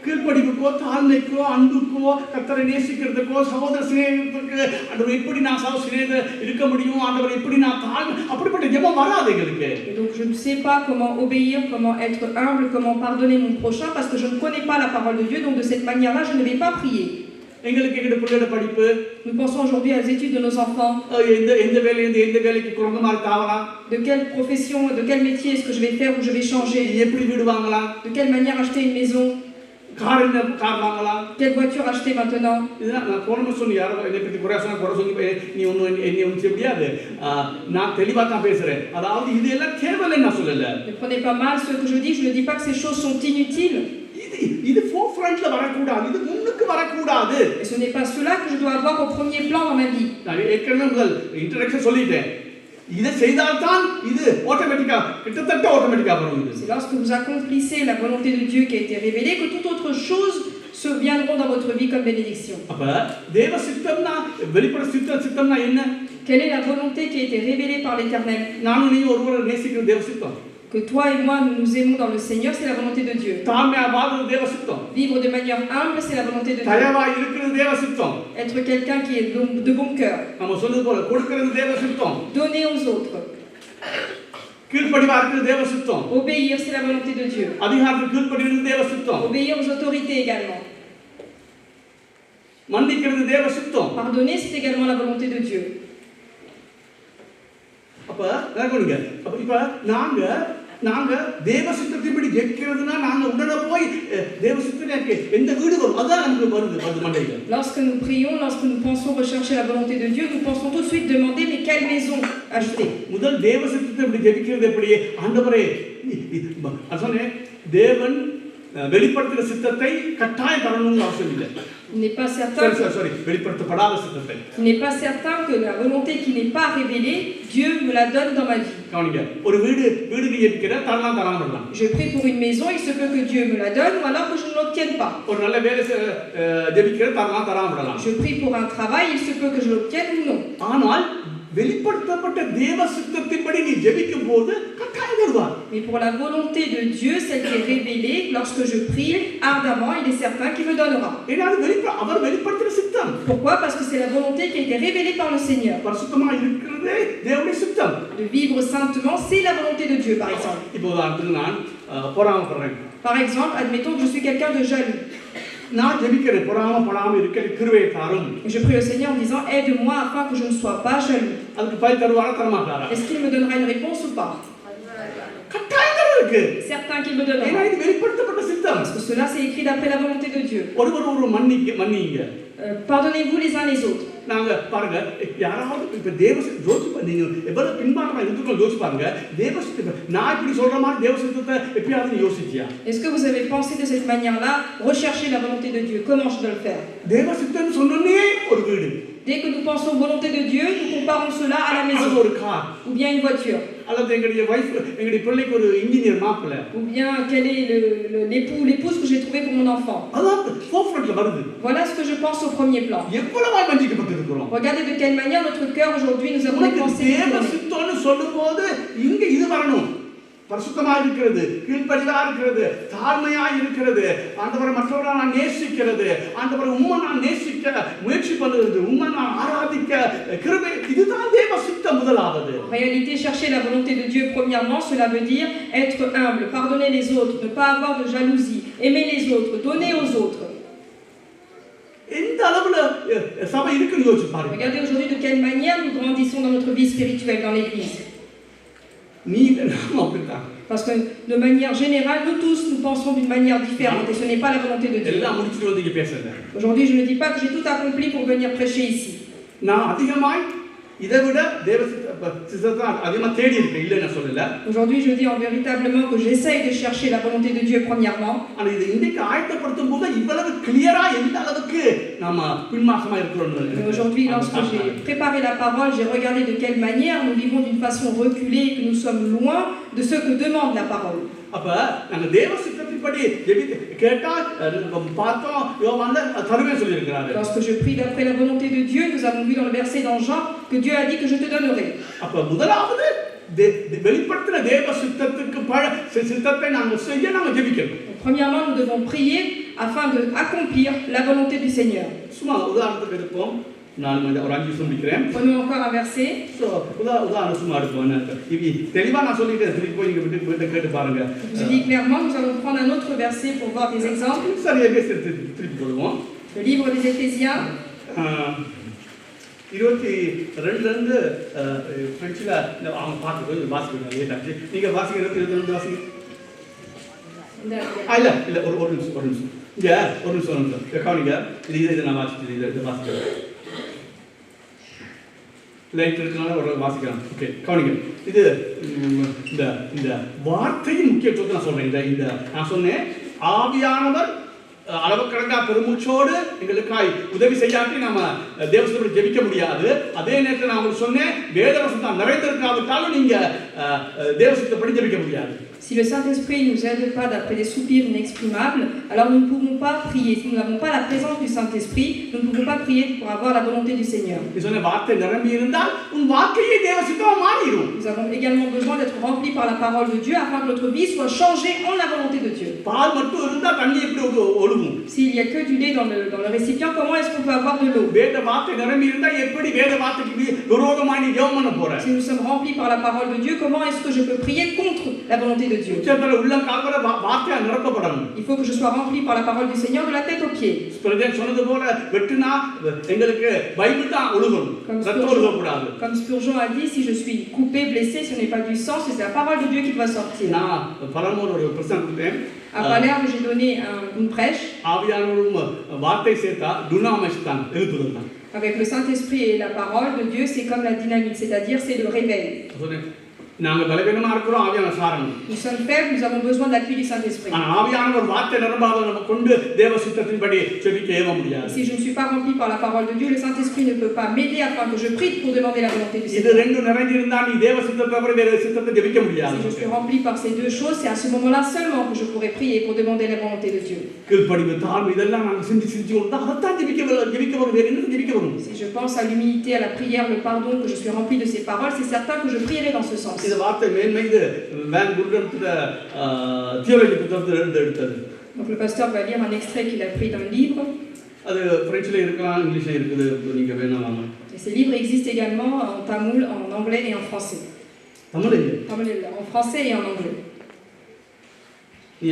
கீழ்ப்படிவுக்கோ தாழ்மைக்கோ அன்புக்கோ கர்த்தரை நேசிக்கிறதுக்கோ சகோதர சிநேகத்துக்கு ஆண்டவர் எப்படி நான் சிநேக இருக்க முடியும், ஆண்டவர் எப்படி நான் அப்படிப்பட்ட ஜெபம் வராது எங்களுக்கு. Et donc je ne sais pas comment obéir, comment être humble, comment pardonner mon prochain parce que je ne connais pas la parole de Dieu, donc de cette manière-là je ne vais pas prier. எங்களுக்கு எங்க பிள்ளையோட படிப்பு, nous pensons aujourd'hui aux études de nos enfants. எந்த வேலையில எந்த வேலைக்கு குறங்க மாதிரி தாவலாம், de quelle profession, de quel métier est-ce que je vais faire ou je vais changer, எப்படி வீடு வாங்கலாம், de quelle manière acheter une maison, car வாங்கலாம், quelle voiture acheter maintenant. இதெல்லாம் நான் போன சொல்லி யாரோ என்னை பத்தி குறை சொல்லி நீ ஒன்றும் என்னை ஒன்றும் செய்ய முடியாது, நான் தெளிவாக தான் பேசுறேன். அதாவது இது எல்லாம் தேவையில்லைன்னு நான் சொல்லல. Ne prenez pas mal ce que je dis, je ne dis pas que ces choses sont inutiles. இது forefrontல வரக்கூடாது, இது முன்னுக்கு வரக்கூடாது. Et ce n'est pas cela que je dois avoir au premier plan dans ma vie. நான் ஏற்கனவே முதல் introduction சொல்லிட்டேன், இதை செய்தால் தான் இது ஆட்டோமேட்டிக்கா கிட்டத்தட்ட ஆட்டோமேட்டிக்கா வரும். C'est lorsque vous accomplissez la volonté de Dieu qui a été révélée que toute autre chose se viendront dans votre vie comme bénédiction. அப்ப தேவ சித்தம்னா வெளிப்பட சித்தம்னா என்ன? Quelle est la volonté qui a été révélée par l'Éternel? நானும் நீ ஒருவரை நேசிக்கிற தேவ சித்தம். Que toi et moi nous nous aimons dans le Seigneur, c'est la volonté de Dieu. Vivre de manière humble, c'est la volonté de Dieu. Être quelqu'un qui est de bon cœur. Donner aux autres. Obéir, c'est la volonté de Dieu. Obéir aux autorités également. Pardonner, c'est également la volonté de Dieu. அப்ப இப்ப நாங்க தேவ சித்தத்தின்படி ஜெபிக்கிறதுனா நாங்க உடனே போய் தேவ சித்தத்துக்கு எந்த வீடு வரும் அதான் நமக்கு வருது மண்டையில. Lorsque nous prions, lorsque nous pensons rechercher la volonté de Dieu, nous pensons tout de suite demander mais quelle maison acheter. முதல் தேவ சித்தத்தின்படி ஜெபிக்கிறது எப்படி? ஆண்டவரே சொன்னேன், தேவன் வெளிப்படுத்துகிற சித்தத்தை கட்டாயம் தரணும்னு அவசியம் இல்லை. Il n'est pas certain வெளிப்படுத்தப்படாத சித்தத்தை. Il n'est pas certain que la volonté qui n'est pas révélée, Dieu me la donne dans ma vie. கவனிங்க, ஒரு வீடு நீ எடுக்கிற தரலாம் தராம இருக்கலாம். Je prie pour une maison, il se peut que Dieu me la donne ou alors que je ne l'obtienne pas. ஒரு நல்ல வேலை ஜெபிக்கிற தரலாம் தராம இருக்கலாம். Je prie pour un travail, il se peut que je l'obtienne ou non. ஆனால் வெளிப்படுத்தப்பட்ட தேவ சித்தத்தின்படி நீ ஜெபிக்கும் போது கட்டாயம் தருவார். Mais pour la volonté de Dieu, celle qui est révélée, lorsque je prie ardemment, il est certain qu'il me donnera. ஏன்னா அது அவர் வெளிப்படுத்துற சித்தம். Pourquoi? Parce que c'est la volonté qui a été révélée par le Seigneur. பரிசுத்தமா இருக்கிறதே தேவனுடைய சித்தம். De vivre saintement, c'est la volonté de Dieu, par exemple. இப்போ உதாரணத்துக்கு நான் பொறாமைப்படுறேன். Par exemple, admettons que je suis quelqu'un de jaloux. நான் ஜெபிக்கிறேன், பொறாமைப்படாம இருக்க கிருபையை தாரும். Je prie le Seigneur en disant, aide-moi afin que je ne sois pas jaloux. அதுக்கு by தருவாரா தரமாட்டாரா? Est-ce qu'il me donnera une réponse ou pas? கட்டாயம் இருக்கு. Certain qu'il me ஏன்னா donnera. இது வெளிப்படுத்தப்பட்ட சித்தம். Parce que cela c'est écrit d'après la volonté de Dieu. ஒரு மன்னிங்க. Pardonnez-vous les uns les autres. நாங்க பாருங்க, யாராவது இப்ப தேவசித்த நீங்க எவ்வளவு பின்பாட்டமா இருந்துக்கோ யோசிச்சு பாருங்க. தேவசித்த நான் இப்படி சொல்ற மாதிரி தேவசித்தத்தை எப்பயாவது யோசிச்சியா? Est-ce que vous avez pensé de cette manière-là, rechercher la volonté de Dieu? Comment je dois le faire? தேவசித்தன்னு சொன்னனே ஒரு வீடு. Dès que nous pensons volonté de Dieu, nous comparons cela à la maison. ஒரு car. Ou bien une voiture. அல்லது எங்களுடைய பிள்ளைக்கு ஒரு engineer மாப்பிள்ளை. Ou bien quel est l'époux ou l'épouse que j'ai trouvé pour mon enfant. அதான் ஃபோர்ஃப்ரண்ட்ல வருது. Voilà ce que je pense au premier plan. எவ்வளவு வஞ்சிக்கப்பட்டிருக்கிறோம். Regardez de quelle manière notre cœur aujourd'hui nous avons des pensées. தேவசித்தம்னு சொல்லும்போது இங்க இது வரணும். பரிசுத்தமா இருக்கிறது, கீழ்ப்படிவா இருக்கிறது, தாழ்மையா இருக்கிறது, ஆண்டவரை மற்றவரை நான் நேசிக்கிறது, ஆண்டவரை உம்மை நான் நேசிக்க முயற்சி பண்ணுறது, உம்மை நான் ஆராதிக்க கிருபை, இதுதான் தேவ சித்தம் முதலாவது. En réalité, chercher la volonté de Dieu, premièrement, cela veut dire être humble, pardonner les autres, ne pas avoir de jalousie, aimer les autres, donner aux autres. எந்த அளவுல சபை இருக்குன்னு யோசிச்சு பாருங்க. Regardez aujourd'hui de quelle manière nous grandissons dans notre vie spirituelle dans l'église. Parce que de manière générale, nous tous, nous pensons d'une manière différente et ce n'est pas la volonté de Dieu. Aujourd'hui, je ne dis pas que j'ai tout accompli pour venir prêcher ici. Aujourd'hui, je dis véritablement que j'essaye de chercher la volonté de Dieu premièrement. Aujourd'hui, lorsque j'ai préparé la parole, j'ai regardé de quelle manière nous vivons d'une façon reculée et que nous sommes loin de ce que demande la parole. Lorsque je prie d'après la volonté de Dieu, nous avons vu dans le verset dans Jean que Dieu a dit que je te donnerai. Premièrement, nous devons prier afin d'accomplir la volonté du Seigneur. Prenons encore un verset. Je vous dis clairement, nous allons prendre un autre verset pour voir des exemples. Le livre des Éphésiens. 22 ஃப்ரெஞ்சில் அவங்க பார்த்து வாசிக்கிறாங்க லேட்டாச்சு. நீங்கள் வாசிக்கிற 22 வாசிங்க. இல்லை ஒரு நிமிஷம் இங்கே ஒரு நிமிஷம் கவனிங்க. இதை நான் வாசிக்கிறேன், இதை வாசிக்கிறேன். லைட் இருக்கிறனால ஒரு வாசிக்கிறேன். ஓகே, கவனிங்க. இது இந்த வார்த்தையின் முக்கியத்துவத்தை நான் சொல்கிறேன். இந்த நான் சொன்னேன், ஆவியானவர் அளவுக்கடங்கா பெருமூச்சோடு எங்களுக்காய் உதவி செய்யாட்டி நம்ம தேவசனத்தில் ஜெபிக்க முடியாது. அதே நேரத்தில் நான் உங்களுக்கு சொன்னேன், வேதவசனம் நிறைந்திருக்காவிட்டாலும் நீங்க தேவசனத்தைப்படி ஜெபிக்க முடியாது. Si le Saint-Esprit ne nous aide pas d'après des soupirs inexprimables, alors nous ne pouvons pas prier. Si nous n'avons pas la présence du Saint-Esprit, nous ne pouvons pas prier pour avoir la volonté du Seigneur. Nous avons également besoin d'être remplis par la parole de Dieu afin que notre vie soit changée en la volonté de Dieu. S'il n'y a que du lait dans le récipient, comment est-ce qu'on peut avoir de l'eau? Si nous sommes remplis par la parole de Dieu, comment est-ce que je peux prier contre la volonté de Dieu? Il faut que je sois rempli par la parole du Seigneur de la tête aux pieds. Comme Spurgeon a dit, si je suis coupé, blessé, ce n'est pas du sang, c'est la parole de Dieu qui doit sortir. À Palerme, j'ai donné une prêche. Avec le Saint-Esprit et la parole de Dieu, c'est comme la dynamique, c'est-à-dire c'est le réveil. நாங்க பலவீனமா இருக்கிறோம், ஆவியான சாரணும். Nous sommes faibles, nous avons besoin de l'appui du Saint-Esprit. ஆனா ஆவியான ஒரு வார்த்தை நிரம்பாத நம்ம கொண்டு தேவ சித்தத்தின்படி ஜெபிக்க ஏவ முடியாது. Si je ne suis pas rempli par la parole de Dieu, le Saint-Esprit ne peut pas m'aider afin que je prie pour demander la volonté du இது Seigneur. ரெண்டு நிறைஞ்சிருந்தா நீ தேவ சித்தத்தை தவிர வேற சித்தத்தை ஜெபிக்க முடியாது. Si je suis rempli par ces deux choses, c'est à ce moment-là seulement que je pourrai prier pour demander la volonté de Dieu. கீழ்ப்படிவு, தாழ்வு இதெல்லாம் நாங்க சிந்திச்சு கொண்டா அதைத்தான் ஜெபிக்க வரும், வேற என்ன ஜெபிக்க வரும்? Si je pense à l'humilité, à la prière, le pardon, que je suis rempli de ces paroles, c'est certain que je prierai dans ce sens. இந்த வார்த்தை மேன்மை இது வேன் குர்டன்ட தியோலஜி புத்தகத்துல எடுத்தது. Donc le pasteur va lire un extrait qu'il a pris d'un livre. அது பிரெஞ்சில் இருக்கலாம், இங்கிலீஷ்ல இருக்குது, நீங்க வேணாம். Et ces livres existent également en tamoul, en anglais et en français. தமிழ்ல En français et en anglais. நீ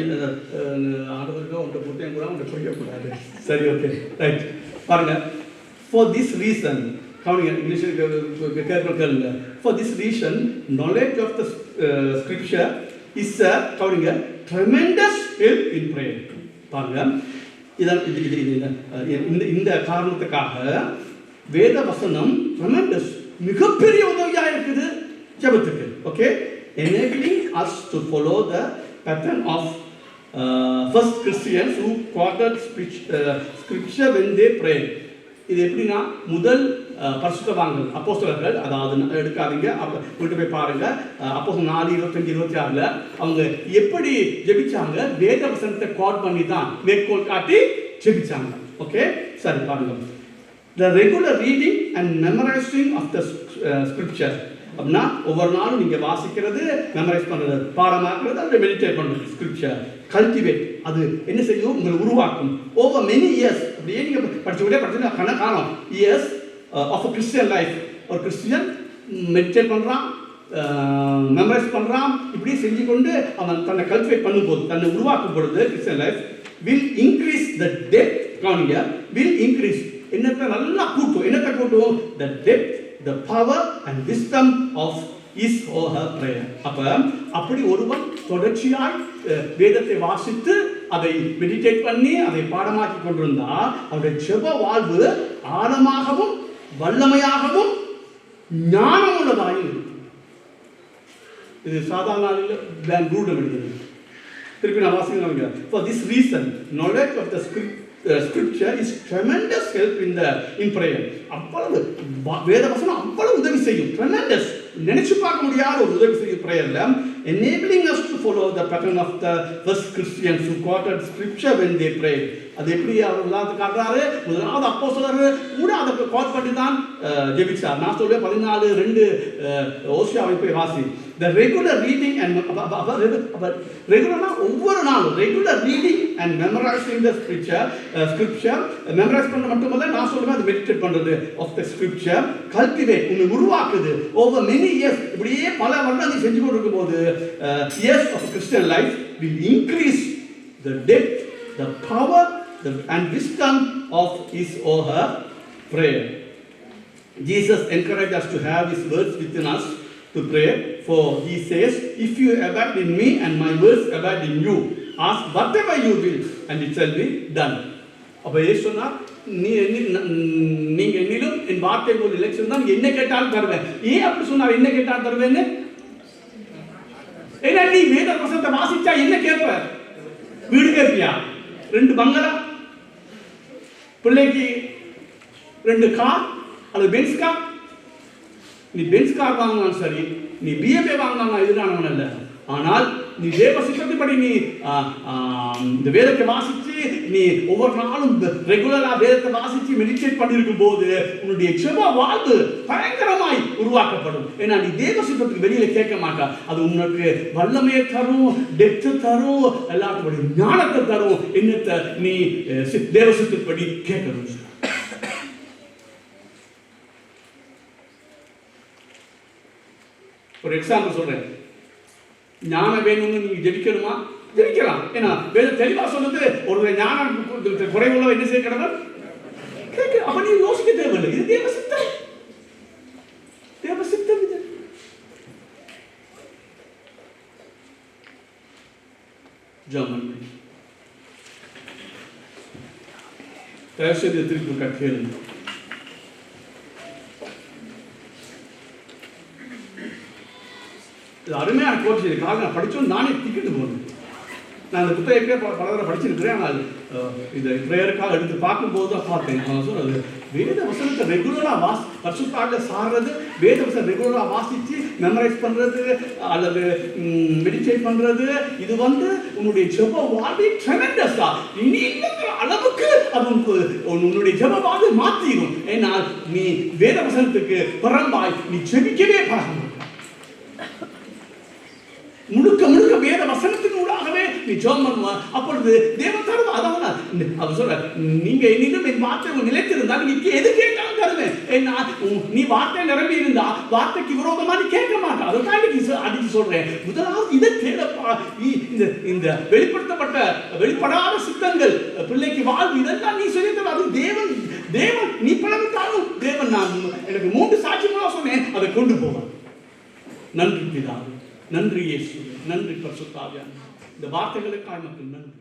ஆண்டவருக்கு உன்ட புத்தகம் கூட உன்ட புரிய கூடாது. சரி, ஓகே, ரைட். பாருங்க. For this reason, கவுனிங்க இங்கிலீஷ் கேட்கறதுல, for this reason knowledge of the scripture is a கவுனிங்க tremendous help in prayer. பாருங்க. இந்த காரணத்துக்காக வேத வசனம் tremendous மிகப்பெரிய உதவியா இருக்குது ஜெபத்துக்கு. Okay, enabling us to follow the pattern of first Christians who quoted scripture when they prayed. இது எப்படின்னா முதல் பரிசுத்தவான்கள் அப்போஸ்தலர்கள், அதாவது எடுக்காதீங்க, வீட்டு போய் பாருங்க, அப்போஸ்தலர் 4:25-26 அவங்க எப்படி ஜெபிச்சாங்க, வேத வசனத்தை கோட் பண்ணி தான் மேற்கோள் காட்டி ஜெபிச்சாங்க. ஓகே, சரி பாருங்க. The regular reading and memorizing of the scripture அப்படின்னா ஒவ்வொரு நாளும் நீங்க வாசிக்கிறது, மெமரைஸ் பண்றது, பாடமாக்குறது, அதை மெடிடேட் பண்றது, ஸ்கிரிப்சர் கல்டிவேட், அது என்ன செய்யும், உங்களை உருவாக்கும். ஓவர் மெனி இயர்ஸ் அப்படியே நீங்க படிச்சுக்கிட்டே காலம் years of a Christian life. ஒரு கிறிஸ்டியன் மெடிடேட் பண்றான், மெமரைஸ் பண்றான், இப்படி செஞ்சு கொண்டு அவன் தன்னை கல்டிவேட் பண்ணும்போது, தன்னை உருவாக்கும் பொழுது Christian life will increase the depth. கவனிங்க, வில் இன்க்ரீஸ் என்னத்தை நல்லா கூட்டும், என்னத்தை கூட்டும், த depth, the power and wisdom of his or her prayer. அப்படி ஒருவன் தொடர்ச்சியாய் வேதத்தை வாசித்து அதை மெடிடேட் பண்ணி அதை பாடமாக்கி கொண்டிருந்தா அவருடைய ஜெப வாழ்வு ஆழமாகவும் வல்லமையாகவும் ஞானமுள்ளதாயும் இருக்கும். இது சாதாரண வேன் குரூடன் எழுதுகிறது. திருப்பி நான் வாசிக்கிறேன். For this reason knowledge of the scripture is tremendous help in prayer. அவ்வளவு வேத வசனம் அவ்வளவு உதவி செய்யும். tremendous, நினைச்சு பார்க்க முடியாத ஒரு உதவி செய்யும் பிரேயர்ல. enabling us to follow the pattern of the first Christians who quoted scripture when they prayed. அது எப்படி அவர்கள் காட்டுறாரு, முதலாவது அப்போஸ்தலர் கூட அதை கோட் பண்ணி தான் ஜெபிச்சார். நான் சொல்வேன் 14:2 ஓசியாவை போய் வாசி. The regular reading and regular ஒவ்வொரு நாளும் regular reading and memorizing the scripture memorise பண்ண மட்டுமல்ல, நான் சொல்லுவேன் அது மெடிடேட் பண்றது of the scripture cultivate, உன்னை உருவாக்குது. over many years இப்படியே பல வருடம் நீ செஞ்சு கொண்டு இருக்கும்போது years of Christian life will increase the depth, the power and wisdom of his or her prayer. Jesus encouraged us to have his words within us to pray, for he says, if you abide in me and my words abide in you, ask whatever you will and it shall be done. அப்ப இயேசு சொன்னார், நீங்க என்னிலும் என் வார்த்தை போல் நிலைச்சிருந்தா நீங்க என்ன கேட்டாலும் தருவேன். ஏன் அப்படி சொன்னார், என்ன கேட்டாலும் தருவேன்னு? ஏன்னா நீ வேத வசனத்தை வாசிச்சா என்ன கேட்ப? வீடு கேட்பியா? 2 பங்களா, பிள்ளைக்கு 2 கார் அல்லது பென்ஸ் கார்? நீ பென்ஸ் கார் வாங்கினாலும் சரி, நீ பிஎம்ஏ வாங்கினாலும் எதிரானவன் அல்ல. ஆனால் நீ தேவ சித்தத்தின்படி நீ இந்த வேதத்தை வாசிச்சு நீ ஒவ்வொரு நாளும் ரெகுலரா வேதத்தை வாசிச்சு மெடிடேட் பண்ணிருக்கும் போது உன்னுடைய ஜெப வாழ்வு பயங்கரமாய் உருவாக்கப்படும். ஏன்னா நீ தேவ சித்தத்துக்கு வெளியில கேட்க மாட்டா. அது உனக்கு வல்லமையை தரும், டெப்த் தரும், எல்லாத்துக்கும் ஞானத்தை தரும். என்னத்தை நீ தேவ சித்தப்படி கேட்கணும். ஒரு எக்ஸாம்பிள் சொல்றேன். ஞானம் வேணும்னு நீங்க ஜெபிக்கணுமா? ஜெபிக்கலாம். ஏன்னா வேத தெளிவா சொல்லுது, ஒரு ஞானம் குறைவுள்ள என்ன செய்ய கடவுள் கேட்க. அப்ப நீ யோசிக்க தேவையில்லை, இது தேவ சித்தம். தேவ சித்தம் இது. ஜெர்மன் தயவுசெய்து திருப்பி கேளுங்க. இது அருமையான கோர்ஸ். இதுக்காக நான் படித்தோம், நானே திக்கிட்டு போனேன். நான் அந்த புத்தகத்தை பல தடவை படிச்சிருக்கிறேன். ஆனால் இந்த ப்ரேயருக்காக எடுத்து பார்க்கும்போது தான் பார்த்தேன். நான் சொல்றது வேத வசனத்தை ரெகுலராக பரிசுத்தாக சாடுறது, வேத வசனம் ரெகுலராக வாசித்து மெமரைஸ் பண்ணுறது அல்லது மெடிடேட் பண்ணுறது, இது உன்னுடைய ஜெப வாழ்வை ட்ரெமெண்டஸா இனி அளவுக்கு அது உன்னுடைய ஜெப வாழ்வை மாற்றிடும். ஏன்னால் நீ வேத வசனத்துக்கு புறம்பாய் நீ ஜெபிக்கவே பழகணும். முழுக்க முழுக்க வேத வசனத்தின் ஊடாகவே நீ ஜெபம் பண்ணுவா. அப்பொழுது தேவன் தருவா. அதான் அவர் சொல்ற, நீங்க என்னிடம் என் வார்த்தை நிலைத்திருந்தால் நீ எது கேட்டாலும் தருவேன். ஏன்னா நீ வார்த்தை நிரம்பி இருந்தா வார்த்தைக்கு விரோதமா நீ கேட்க மாட்டா. அதான் அடிச்சு சொல்றேன். முதலாவது இதை தேடப்பா. இந்த வெளிப்படாத சித்தங்கள், பிள்ளைக்கு வாழ்வு, இதெல்லாம் நீ சொல்லித்தர. அது தேவன் நீ பழகிட்டாலும் தேவன், நான் எனக்கு 3 சாட்சி மூலம் சொன்னேன், அதை கொண்டு போவான். நன்றி பிதாவே, நன்றி இயேசுவே, நன்றி பரிசுத்த ஆவியானவரே. இந்த வார்த்தைகளுக்காக மக்கள் நன்றி.